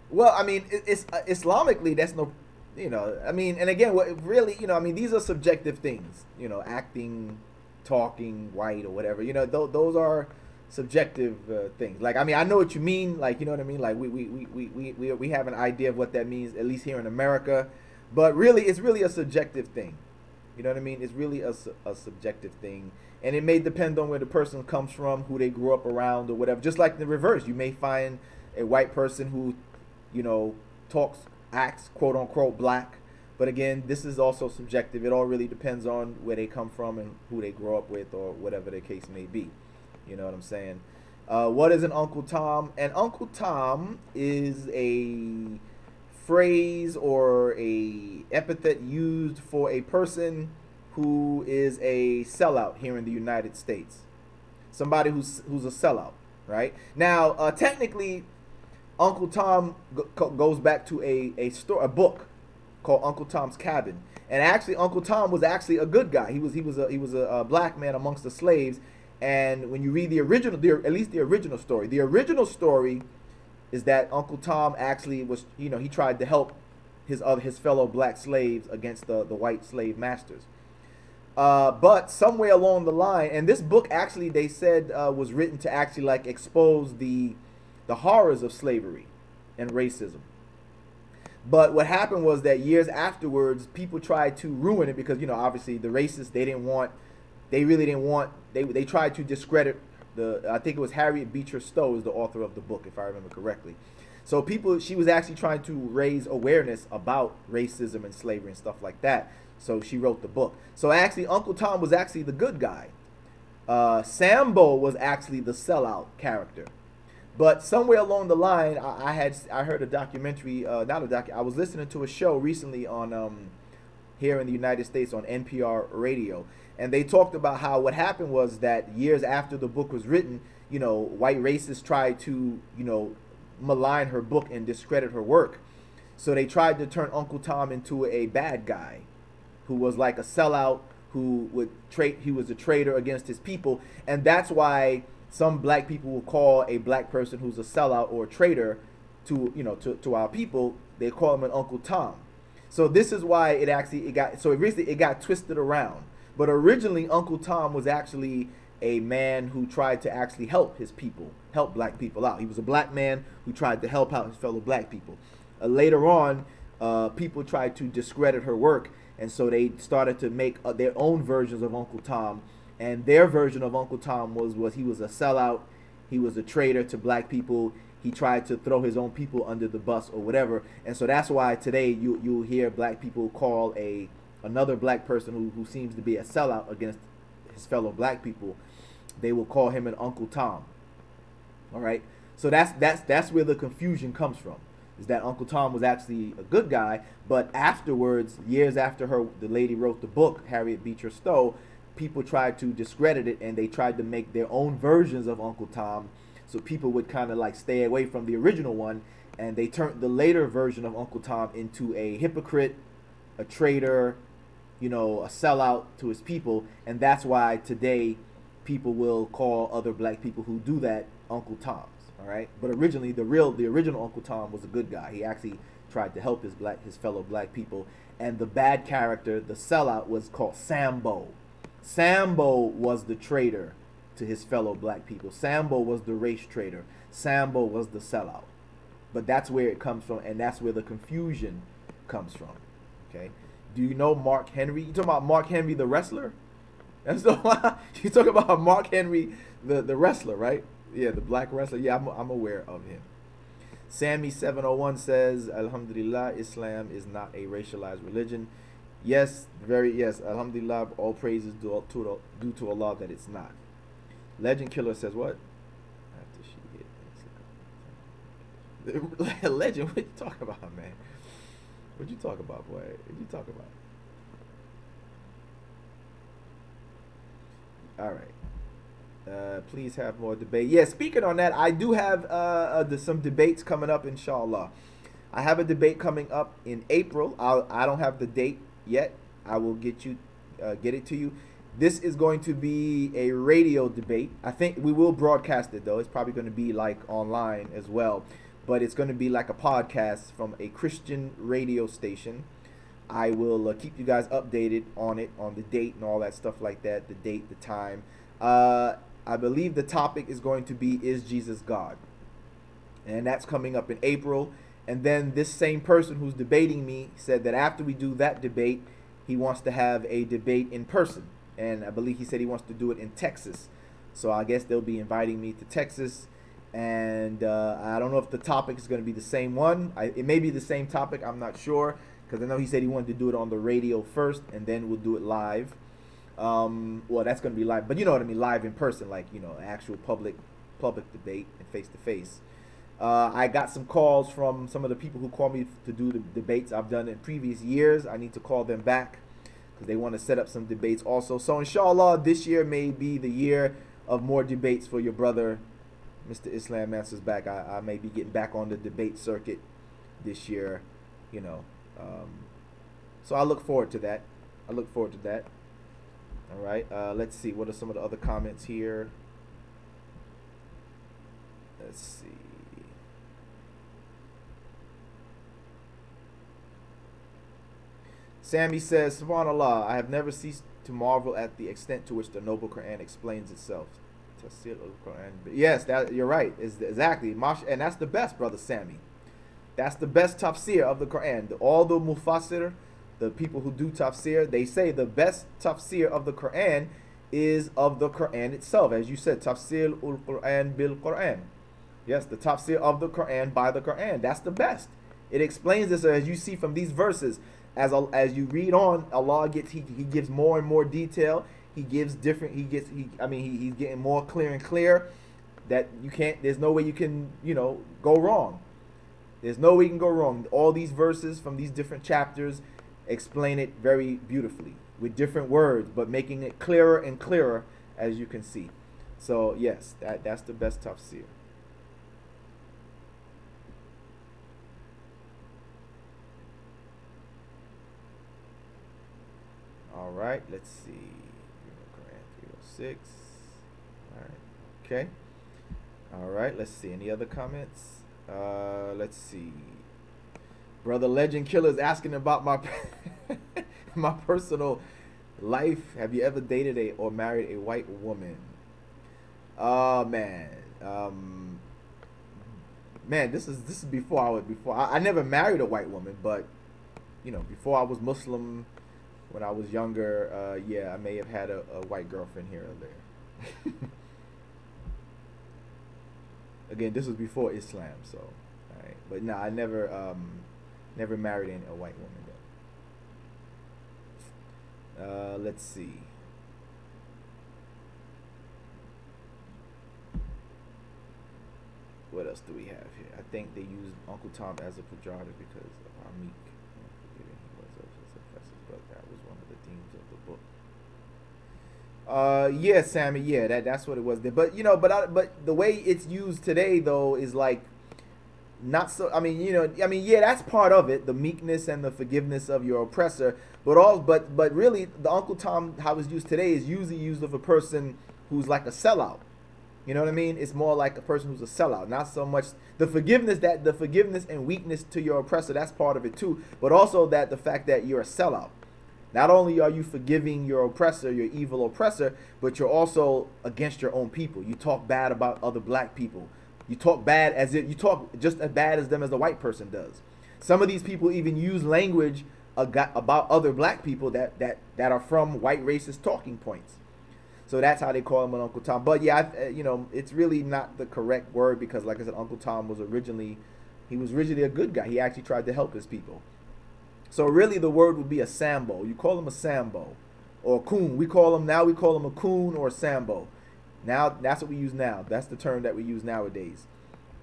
Well, I mean, it's Islamically, that's no, you know. I mean, and again, what really, you know, I mean, these are subjective things. You know, acting, talking, white, or whatever. You know, those are subjective things. Like, I mean, I know what you mean. Like, you know what I mean. Like, we have an idea of what that means, at least here in America. But really, it's really a subjective thing. You know what I mean? It's really a subjective thing, and it may depend on where the person comes from, who they grew up around, or whatever. Just like the reverse, you may find a white person who, you know, talks, acts, quote unquote, black. But again, this is also subjective. It all really depends on where they come from and who they grow up with, or whatever the case may be. You know what I'm saying? What is an Uncle Tom? An Uncle Tom is a phrase or a epithet used for a person who is a sellout here in the United States. Somebody who's a sellout, right? Now, technically, Uncle Tom goes back to a book called Uncle Tom's Cabin, and actually, Uncle Tom was actually a good guy. He was a black man amongst the slaves. And when you read the original, at least the original story is that Uncle Tom actually was, you know, he tried to help his fellow black slaves against the white slave masters. But somewhere along the line, and this book actually, they said, was written to actually like expose the horrors of slavery and racism. But what happened was that years afterwards, people tried to ruin it because, you know, obviously the racists, they tried to discredit I think it was Harriet Beecher Stowe is the author of the book, if I remember correctly. So she was actually trying to raise awareness about racism and slavery and stuff like that. So she wrote the book. So actually, Uncle Tom was actually the good guy. Sambo was actually the sellout character. But somewhere along the line, I heard a documentary, I was listening to a show recently on here in the United States on NPR radio. And they talked about how what happened was that years after the book was written, you know, white racists tried to, you know, malign her book and discredit her work. So they tried to turn Uncle Tom into a bad guy who was like a sellout, he was a traitor against his people. And that's why some black people will call a black person who's a sellout or a traitor to our people, they call him an Uncle Tom. So this is why it got twisted around. But originally, Uncle Tom was actually a man who tried to actually help his people, help black people out. He was a black man who tried to help out his fellow black people. Later on, people tried to discredit her work, and so they started to make their own versions of Uncle Tom. And their version of Uncle Tom was he was a sellout, he was a traitor to black people, he tried to throw his own people under the bus or whatever. And so that's why today you'll hear black people call another black person who seems to be a sellout against his fellow black people, they will call him an Uncle Tom. All right, so that's where the confusion comes from, is that Uncle Tom was actually a good guy, but afterwards, years after the lady wrote the book, Harriet Beecher Stowe, people tried to discredit it, and they tried to make their own versions of Uncle Tom, so people would kind of like stay away from the original one, and they turned the later version of Uncle Tom into a hypocrite, a traitor, you know, a sellout to his people. And that's why today people will call other black people who do that Uncle Toms. All right, but originally the original Uncle Tom was a good guy. He actually tried to help his fellow black people. And the bad character, the sellout, was called Sambo. Sambo was the traitor to his fellow black people. Sambo was the race traitor. Sambo was the sellout. But that's where it comes from, and that's where the confusion comes from. Okay. Do you know Mark Henry? You talking about Mark Henry the wrestler? That's the you talking about Mark Henry the wrestler, right? Yeah, the black wrestler. Yeah, I'm aware of him. Sammy 701 says, Alhamdulillah, Islam is not a racialized religion. Yes, very yes. Alhamdulillah, all praises due to Allah that it's not. Legend Killer says what? After she hit Legend, what you talking about, man? What you talk about, boy? What you talk about? All right. Please have more debate. Yeah, speaking on that, I do have some debates coming up, inshallah. I have a debate coming up in April. I don't have the date yet. I will get it to you. This is going to be a radio debate. I think we will broadcast it though. It's probably going to be like online as well, but it's going to be like a podcast from a Christian radio station. I will keep you guys updated on it, on the date and all that stuff like that, the date, the time. I believe the topic is going to be, is Jesus God? And that's coming up in April. And then this same person who's debating me said that after we do that debate, he wants to have a debate in person. And I believe he said he wants to do it in Texas. So I guess they'll be inviting me to Texas. And I don't know if the topic is going to be the same one. It may be the same topic. I'm not sure. Because I know he said he wanted to do it on the radio first. And then we'll do it live. Well, that's going to be live. But you know what I mean? Live in person. Like, you know, actual public debate and face-to-face. I got some calls from some of the people who called me to do the debates I've done in previous years. I need to call them back because they want to set up some debates also. So inshallah, this year may be the year of more debates for your brother, Mr. Islam Answers Back. I may be getting back on the debate circuit this year, you know. So I look forward to that. I look forward to that. All right. Let's see. What are some of the other comments here? Let's see. Sammy says, SubhanAllah, I have never ceased to marvel at the extent to which the Noble Quran explains itself. Tafsir al-Quran. Yes, you're right. Exactly. And that's the best, brother Sammy. That's the best tafsir of the Quran. All the mufassir, the people who do tafsir, they say the best tafsir of the Quran is of the Quran itself. As you said, tafsir al-Quran bil-Quran. Yes, the tafsir of the Quran by the Quran. That's the best. It explains this, as you see from these verses. As you read on, Allah he gives more and more detail. He gives different. He's getting more clear and clear that you can't. There's no way you can go wrong. There's no way you can go wrong. All these verses from these different chapters explain it very beautifully with different words, but making it clearer and clearer as you can see. So yes, that's the best tafsir. All right, let's see. Quran 306. All right, okay. All right, let's see. Any other comments? Let's see. Brother Legend Killer is asking about my my personal life. Have you ever dated or married a white woman? Man. Man, this is before I never married a white woman, but before I was Muslim. When I was younger, yeah, I may have had a white girlfriend here or there. Again, this was before Islam, so, all right. But no, I never married a white woman though. Let's see. What else do we have here? I think they used Uncle Tom as a pejorative because of how meek. But that was one of the themes of the book. Yeah, Sammy. Yeah, that's what it was. But but the way it's used today though is like not so. Yeah, that's part of it, the meekness and the forgiveness of your oppressor. But really, the Uncle Tom, how it's used today, is usually used of a person who's like a sellout. You know what I mean? It's more like a person who's a sellout, not so much the forgiveness and weakness to your oppressor. That's part of it too, but also the fact that you're a sellout. Not only are you forgiving your oppressor, your evil oppressor, but you're also against your own people. You talk bad about other black people. You talk just as bad as them as the white person does. Some of these people even use language about other black people that are from white racist talking points. So that's how they call him an Uncle Tom. But yeah, it's really not the correct word because, like I said, Uncle Tom was originally a good guy. He actually tried to help his people. So really, the word would be a sambo. You call him a sambo, or a coon. We call him now. We call him a coon or a sambo. Now that's what we use now. That's the term that we use nowadays,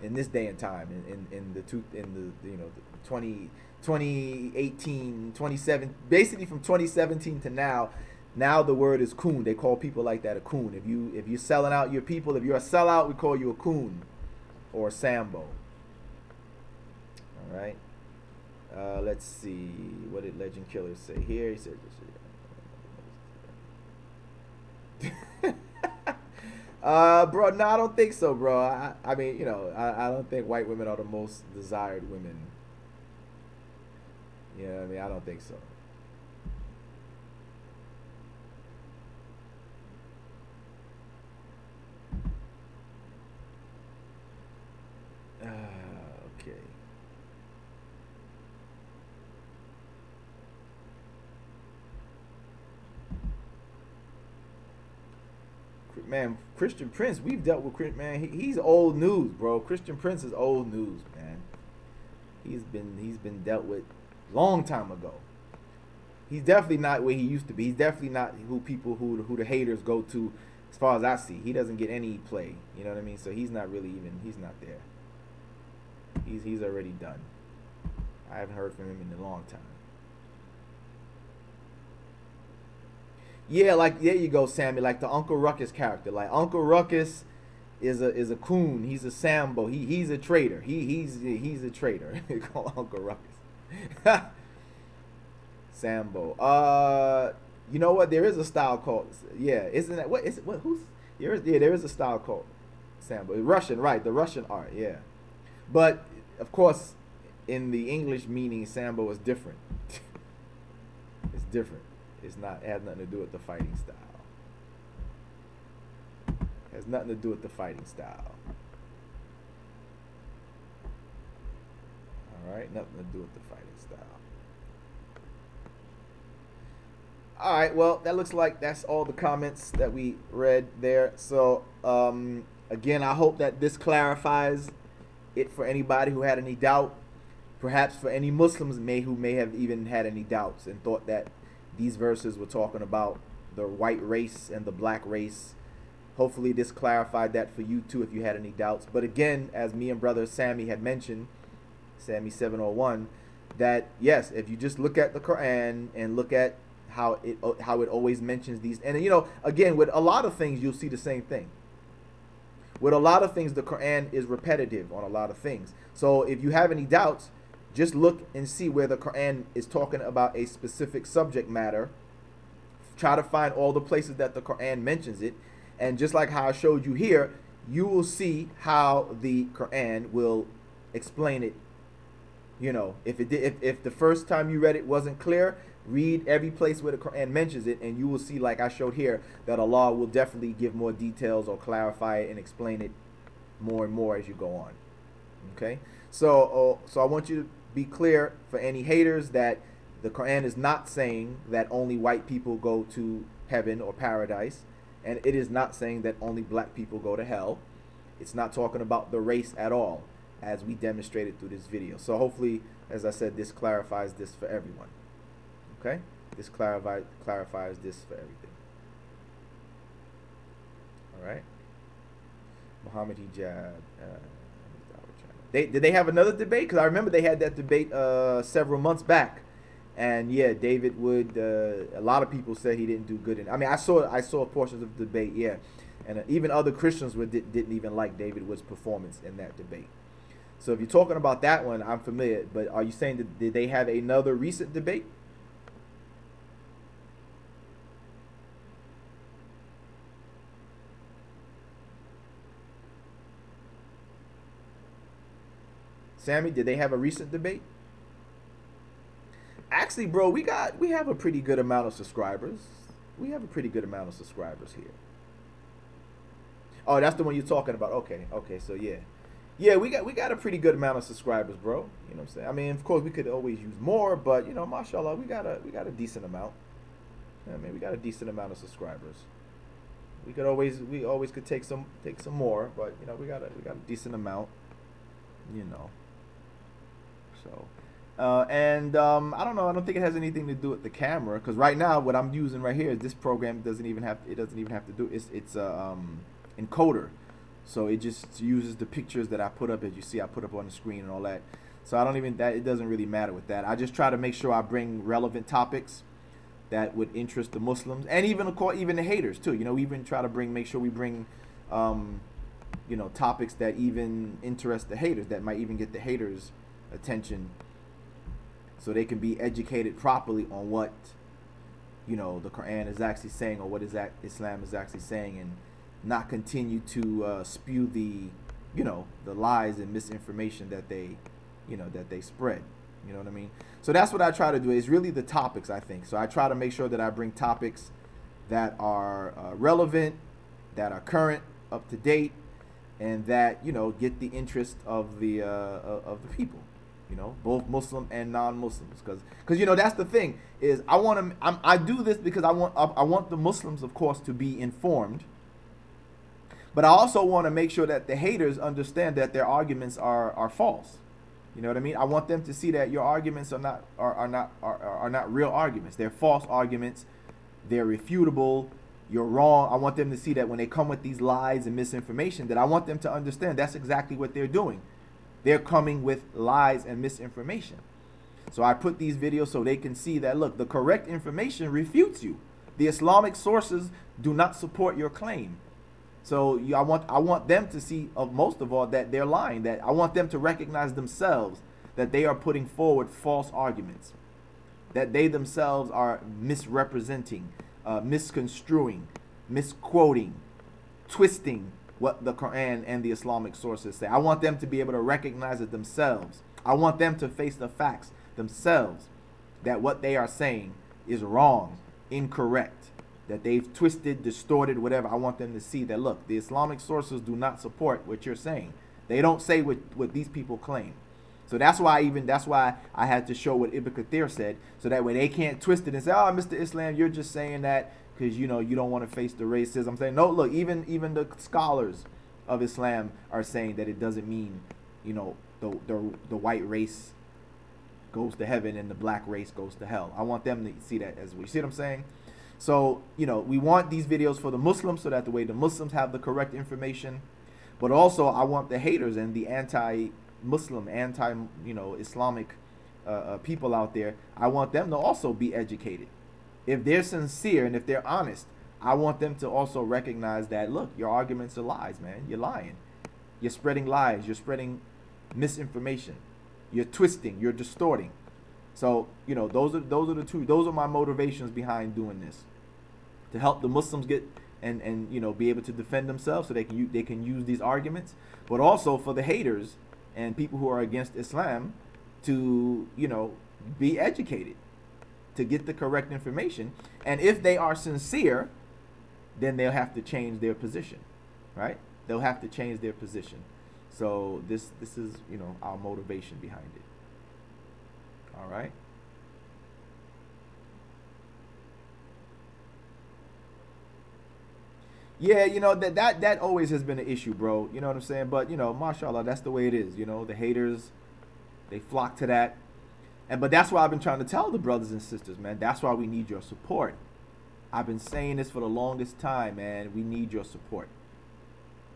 in this day and time, in the 2018, 27, basically from 2017 to now. Now the word is coon. They call people like that a coon. If you're selling out your people, if you're a sellout, we call you a coon or a sambo. All right. Let's see. What did Legend Killer say here? He said bro, no, I don't think so, bro. I mean, I don't think white women are the most desired women. You know what I mean? I don't think so. Okay. Man, Christian Prince, we've dealt with, man, he's old news, bro. Christian Prince is old news, man. He's been dealt with long time ago. He's definitely not where he used to be. He's definitely not who the haters go to, as far as I see. He doesn't get any play. You know what I mean? So he's not really he's not there. He's already done. I haven't heard from him in a long time. Yeah, like there you go, Sammy. Like the Uncle Ruckus character. Like Uncle Ruckus is a coon. He's a sambo. He's a traitor. He's a traitor. They call Uncle Ruckus. Sambo. You know what? There is a style called, yeah. Isn't that what is it? What who's there is a style called sambo. Russian, right? The Russian art, yeah. But of course, in the English meaning, sambo is different. It's different. It's not. It has nothing to do with the fighting style. It has nothing to do with the fighting style. All right, nothing to do with the fighting style. All right, well, that looks like that's all the comments that we read there. So again, I hope that this clarifies it for anybody who had any doubt. Perhaps for any Muslims who may have even had any doubts and thought that these verses were talking about the white race and the black race. Hopefully this clarified that for you too if you had any doubts. But again, as me and brother Sammy had mentioned, Sammy 701, that yes, if you just look at the Quran and look at how it always mentions these, and again, with a lot of things you'll see the same thing. With a lot of things, the Quran is repetitive on a lot of things. So if you have any doubts, just look and see where the Quran is talking about a specific subject matter. Try to find all the places that the Quran mentions it. And just like how I showed you here, you will see how the Quran will explain it. If the first time you read it wasn't clear, read every place where the Quran mentions it, and you will see, like I showed here, that Allah will definitely give more details or clarify it and explain it more and more as you go on. Okay? So I want you to be clear for any haters that the Quran is not saying that only white people go to heaven or paradise, and it is not saying that only black people go to hell. It's not talking about the race at all, as we demonstrated through this video. So hopefully, as I said, this clarifies this for everyone. Okay? This clarifies this for everything. All right? Muhammad Hijab. Did they have another debate? Because I remember they had that debate several months back, and yeah, David Wood. A lot of people said he didn't do good. I mean, I saw portions of the debate, yeah, and even other Christians didn't even like David Wood's performance in that debate. So if you're talking about that one, I'm familiar. But are you saying that did they have another recent debate? Sammy, did they have a recent debate? Actually, bro, we have a pretty good amount of subscribers. We have a pretty good amount of subscribers here. Oh, that's the one you're talking about. Okay, so yeah. Yeah, we got a pretty good amount of subscribers, bro. You know what I'm saying? I mean, of course we could always use more, but mashallah, we got a decent amount. I mean, we got a decent amount of subscribers. We always could take some more, but we got a decent amount. So, I don't know. I don't think it has anything to do with the camera, because right now what I'm using right here, this program doesn't even have to do it's encoder, so it just uses the pictures that I put up, as you see I put up on the screen and all that. So I don't even that it doesn't really matter with that. I just try to make sure I bring relevant topics that would interest the Muslims, and even of course even the haters too. You know, we even try to make sure we bring you know, topics that even interest the haters, that might even get the haters attention, so they can be educated properly on what, you know, the Quran is actually saying, or what is that Islam is actually saying, and not continue to spew the, you know, the lies and misinformation that they, you know, that they spread. You know what I mean? So that's what I try to do. It's really the topics, I think. So I try to make sure that I bring topics that are relevant, that are current, up to date, and that, you know, get the interest of the people. You know, both Muslim and non-Muslims, because you know, that's the thing, is I do this because I want the Muslims, of course, to be informed, but I also want to make sure that the haters understand that their arguments are false. You know what I mean? I want them to see that your arguments are not real arguments. They're false arguments. They're refutable. You're wrong. I want them to see that when they come with these lies and misinformation, that I want them to understand that's exactly what they're doing. They're coming with lies and misinformation. So I put these videos so they can see that, look, the correct information refutes you. The Islamic sources do not support your claim. So I want them to see, most of all, that they're lying. That I want them to recognize themselves that they are putting forward false arguments, that they themselves are misrepresenting, misconstruing, misquoting, twisting what the Quran and the Islamic sources say. I want them to be able to recognize it themselves. I want them to face the facts themselves, that what they are saying is wrong, incorrect, that they've twisted, distorted, whatever. I want them to see that, look, the Islamic sources do not support what you're saying. They don't say what these people claim. So that's why I had to show what Ibn Kathir said, so that way they can't twist it and say, oh, Mr. Islam, you're just saying that because, you know, you don't want to face the racism. I'm saying, no, look, even the scholars of Islam are saying that it doesn't mean, you know, the white race goes to heaven and the black race goes to hell. I want them to see that as well. You see what I'm saying? So, you know, we want these videos for the Muslims, so that the way the Muslims have the correct information, but also I want the haters and the anti-Muslim, you know, Islamic people out there, I want them to also be educated. If they're sincere and if they're honest, I want them to also recognize that, look, your arguments are lies, man. You're lying. You're spreading lies. You're spreading misinformation. You're twisting. You're distorting. So, you know, those are my motivations behind doing this, to help the Muslims get and you know, be able to defend themselves, so they can use these arguments, but also for the haters and people who are against Islam to, you know, be educated, to get the correct information. And if they are sincere, then they'll have to change their position, right? They'll have to change their position. So this is, you know, our motivation behind it. All right. Yeah, you know, that always has been an issue, bro. You know what I'm saying? But, you know, mashallah, that's the way it is. You know, the haters, they flock to that. But that's why I've been trying to tell the brothers and sisters, man. That's why we need your support. I've been saying this for the longest time, man. We need your support.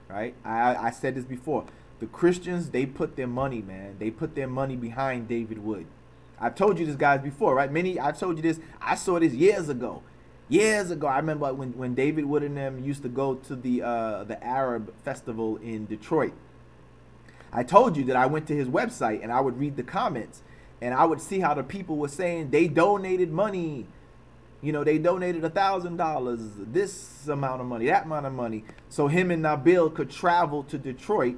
Right? I said this before. The Christians, they put their money, man. They put their money behind David Wood. I've told you this, guys, before, right? I've told you this. I saw this years ago. Years ago, I remember when David Wood and them used to go to the Arab festival in Detroit. I told you that I went to his website and I would read the comments, and I would see how the people were saying they donated money. You know, they donated $1,000, this amount of money, that amount of money, so him and Nabil could travel to Detroit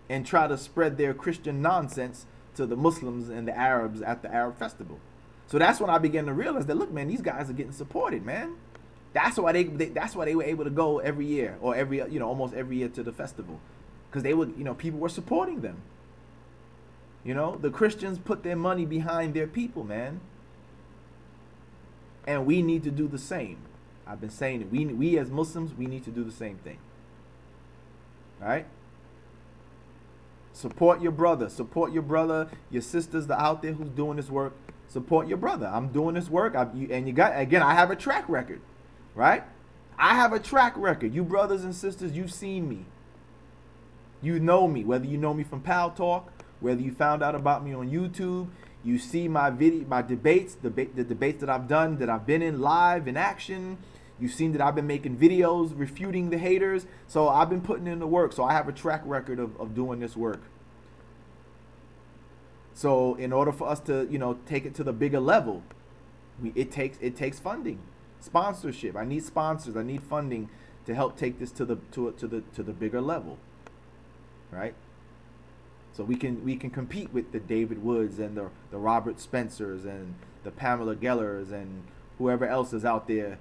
and try to spread their Christian nonsense to the Muslims and the Arabs at the Arab festival. So that's when I began to realize that, look, man, these guys are getting supported, man. That's why they were able to go every year, or almost every year, to the festival, because they would, you know, people were supporting them. You know, the Christians put their money behind their people, man. And we need to do the same. I've been saying it. We as Muslims, we need to do the same thing. All right? Support your brother. Support your brother, your sisters that are out there who's doing this work. Support your brother. I'm doing this work. And you got, again, I have a track record, right? I have a track record. You brothers and sisters, you've seen me. You know me, whether you know me from Pal Talk, whether you found out about me on YouTube, you see my debates, the debates that I've done, that I've been in live in action. You've seen that I've been making videos refuting the haters. So I've been putting in the work. So I have a track record of doing this work. So in order for us to, take it to the bigger level, it takes funding, sponsorship. I need sponsors. I need funding to help take this to the bigger level, right? So we can compete with the David Woods and the Robert Spencers and the Pamela Gellers and whoever else is out there,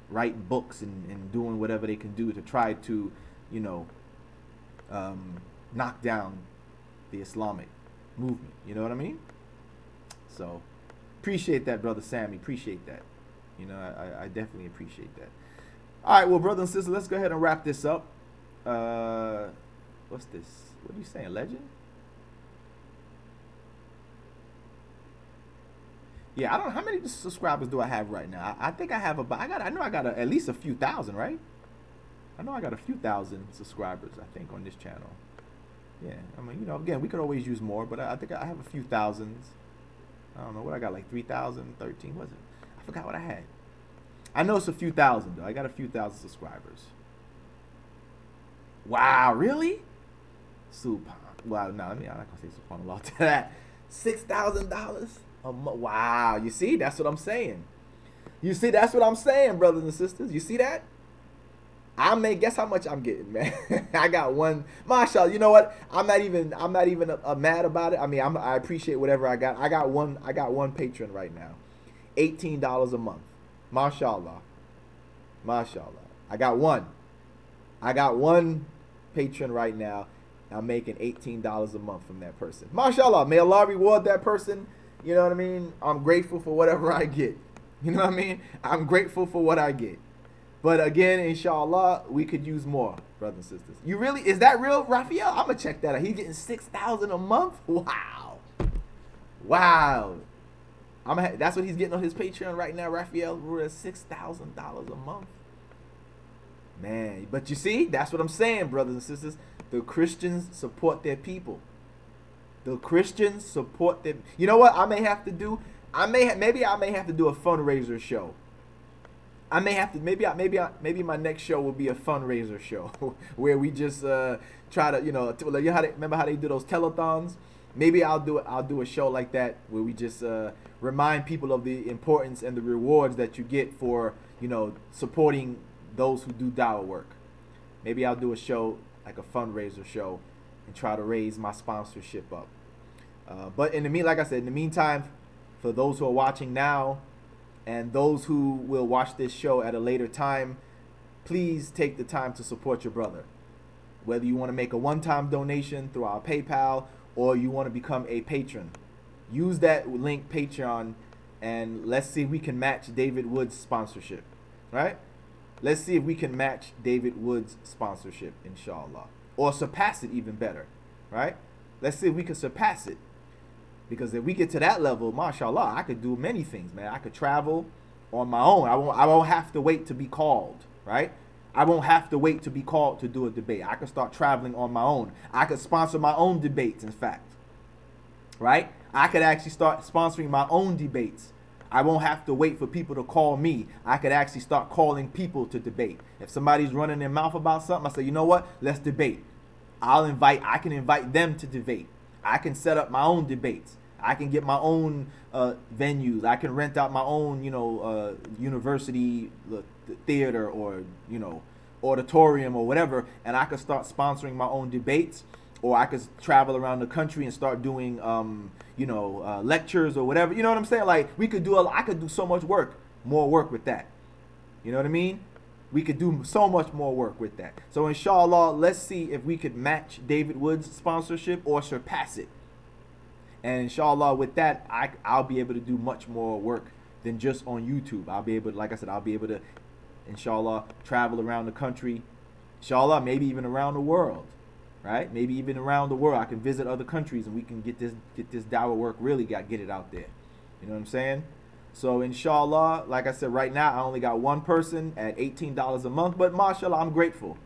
writing books and doing whatever they can do to try to, knock down the Islamic movement. You know what I mean? So appreciate that, brother Sammy. Appreciate that. I definitely appreciate that. All right, well, brother and sister, let's go ahead and wrap this up. What's this? What are you saying, legend? Yeah, I don't know how many subscribers do I have right now. I think I have about. I know I got at least a few thousand, right? I know I got a few thousand subscribers, I think, on this channel. Yeah, I mean, again, we could always use more, but I think I have a few thousands. I don't know what I got, like 3,000, 13, was it? I forgot what I had. I know it's a few thousand, though. I got a few thousand subscribers. Wow, really? Wow, no, I'm not gonna say subhanallah to that. $6,000 a month. Wow, you see, that's what I'm saying. You see, that's what I'm saying, brothers and sisters. You see that? Guess how much I'm getting, man. I got one. Mashallah, you know what? I'm not even mad about it. I mean, I appreciate whatever I got. I got one patron right now, $18 a month. Mashallah, mashallah. I got one patron right now. I'm making $18 a month from that person. Mashallah, may Allah reward that person. You know what I mean? I'm grateful for whatever I get. You know what I mean? I'm grateful for what I get. But again, inshallah, we could use more, brothers and sisters. Is that real, Raphael? I'm going to check that out. He's getting $6,000 a month? Wow. Wow. That's what he's getting on his Patreon right now, Raphael. We're at $6,000 a month. Man, but you see, that's what I'm saying, brothers and sisters. The Christians support their people. The Christians support them. You know what I may have to do? Maybe I may have to do a fundraiser show. I may have to, maybe my next show will be a fundraiser show where we just try to, remember how they do those telethons? Maybe I'll do a show like that where we just remind people of the importance and the rewards that you get for, supporting those who do dawah work. Maybe I'll do a show, like a fundraiser show, and try to raise my sponsorship up. But like I said, in the meantime, for those who are watching now, and those who will watch this show at a later time, please take the time to support your brother. Whether you want to make a one-time donation through our PayPal or you want to become a patron, use that link, Patreon, and let's see if we can match David Woods' sponsorship, right? Let's see if we can match David Woods' sponsorship, inshallah, or surpass it even better, right? Let's see if we can surpass it. Because if we get to that level, mashallah, I could do many things, man. I could travel on my own. I won't have to wait to be called, right? I won't have to wait to be called to do a debate. I could start traveling on my own. I could sponsor my own debates, in fact, right? I could actually start sponsoring my own debates. I won't have to wait for people to call me. I could actually start calling people to debate. If somebody's running their mouth about something, I say, you know what? Let's debate. I can invite them to debate. I can set up my own debates. I can get my own venues. I can rent out my own, university theater or, auditorium or whatever, and I could start sponsoring my own debates, or I could travel around the country and start doing, lectures or whatever. You know what I'm saying? Like, I could do so much more work with that. You know what I mean? We could do so much more work with that. So inshallah, let's see if we could match David Woods' sponsorship or surpass it. And inshallah, with that, I'll be able to do much more work than just on YouTube. I'll be able to, like I said, I'll be able to, inshallah, travel around the country. Inshallah, maybe even around the world, right? Maybe even around the world. I can visit other countries and we can get this dawah work really get it out there. You know what I'm saying? So inshallah, like I said, right now I only got one person at $18 a month, but mashallah, I'm grateful.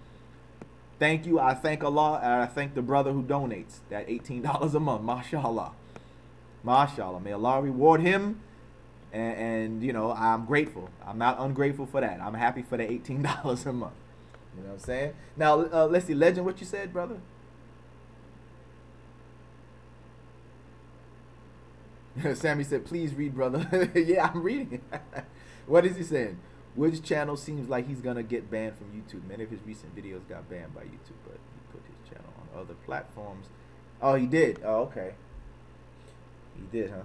Thank you. I thank Allah, and I thank the brother who donates that $18 a month. Mashallah. Mashallah. May Allah reward him. And you know, I'm grateful. I'm not ungrateful for that. I'm happy for the $18 a month. You know what I'm saying? Now, let's see. Legend, what you said, brother? Sammy said, please read, brother. Yeah, I'm reading it. What is he saying? Which channel seems like he's going to get banned from YouTube? Many of his recent videos got banned by YouTube, but he put his channel on other platforms. Oh, he did? Oh, okay. He did, huh?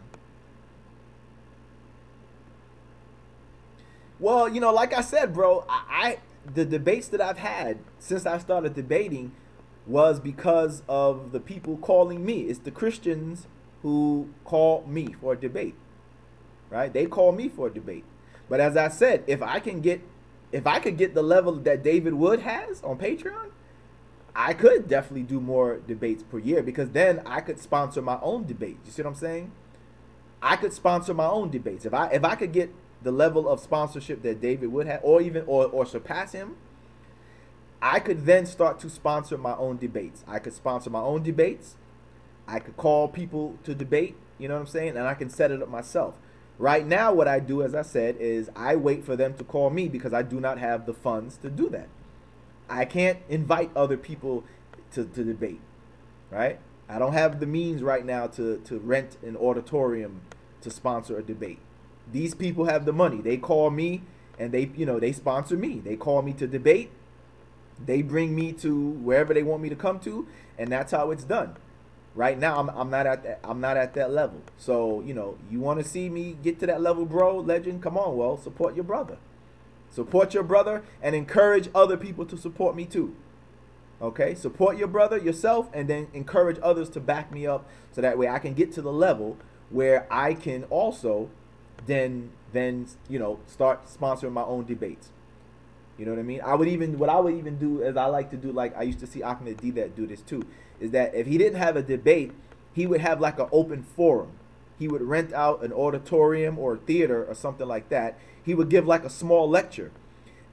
Well, you know, like I said, bro, the debates that I've had since I started debating was because of the people calling me. It's the Christians who call me for a debate, right? They call me for a debate. But as I said, if I could get the level that David Wood has on Patreon, I could definitely do more debates per year, because then I could sponsor my own debates. You see what I'm saying? I could sponsor my own debates. If I could get the level of sponsorship that David Wood had, or even or surpass him, I could then start to sponsor my own debates. I could sponsor my own debates. I could call people to debate, you know what I'm saying? And I can set it up myself. Right now, what I do, as I said, is I wait for them to call me because I do not have the funds to do that. I can't invite other people to debate, right? I don't have the means right now to rent an auditorium to sponsor a debate. These people have the money. They call me and they sponsor me. They call me to debate. They bring me to wherever they want me to come to, and that's how it's done. Right now, I'm not at that level. So, you know, you want to see me get to that level, bro, legend? Come on, well, support your brother. Support your brother and encourage other people to support me too. Okay? Support your brother, yourself, and then encourage others to back me up, so that way I can get to the level where I can also then you know, start sponsoring my own debates. You know what I mean? What I would even do is, I like to do, like I used to see Ahmed Didat do this too, is that if he didn't have a debate, he would have like an open forum. He would rent out an auditorium or a theater or something like that. He would give like a small lecture,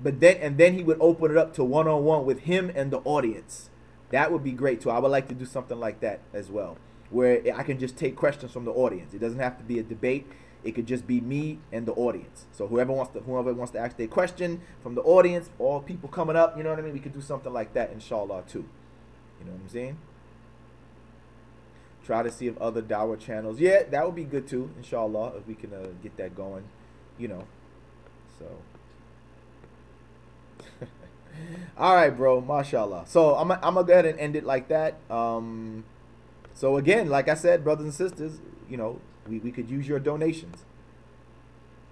but then he would open it up to one-on-one with him and the audience. That would be great too. I would like to do something like that as well, where I can just take questions from the audience. It doesn't have to be a debate. It could just be me and the audience. So whoever wants to ask their question from the audience, all people coming up, you know what I mean? We could do something like that, inshallah, too. You know what I'm saying? Try to see if other dawah channels. Yeah, that would be good too, inshallah, if we can get that going, you know. So. All right, bro, mashallah. So I'm gonna go ahead and end it like that. So again, like I said, brothers and sisters, you know, we could use your donations.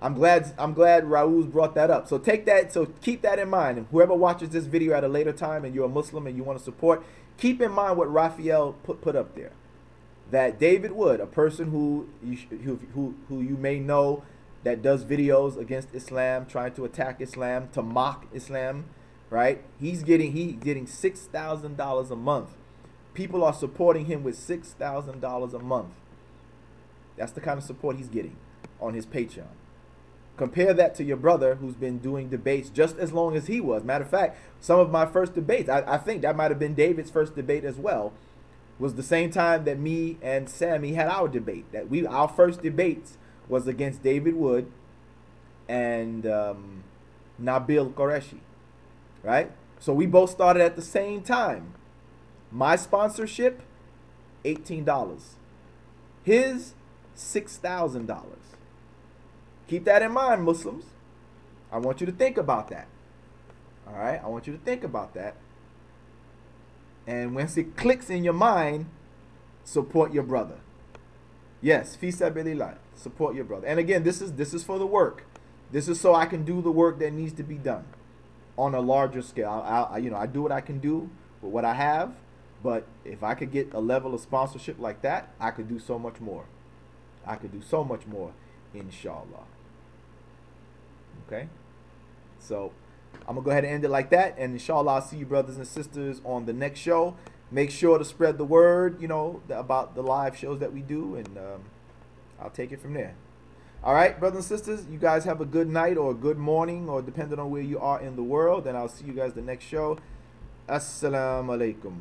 I'm glad Raoul's brought that up. So keep that in mind. And whoever watches this video at a later time and you're a Muslim and you want to support, keep in mind what Raphael put up there. That David Wood, a person who you may know, that does videos against Islam, trying to attack Islam, to mock Islam, right? He's getting $6,000 a month. People are supporting him with $6,000 a month. That's the kind of support he's getting on his Patreon. Compare that to your brother, who's been doing debates just as long as he was. Matter of fact, some of my first debates, I think that might have been David's first debate as well, was the same time that me and Sammy had our debate. Our first debates was against David Wood and Nabil Qureshi, right? So we both started at the same time. My sponsorship, $18. His, $6,000. Keep that in mind, Muslims. I want you to think about that. All right? I want you to think about that. And once it clicks in your mind, support your brother. Yes, fi sabilillah. Support your brother. And again, this is for the work. This is so I can do the work that needs to be done on a larger scale. I do what I can do with what I have, but if I could get a level of sponsorship like that, I could do so much more. I could do so much more, inshallah. Okay? So I'm going to go ahead and end it like that. And inshallah, I'll see you brothers and sisters on the next show. Make sure to spread the word, you know, about the live shows that we do, and I'll take it from there. All right, brothers and sisters, you guys have a good night or a good morning, or depending on where you are in the world, and I'll see you guys the next show. Assalamu alaikum.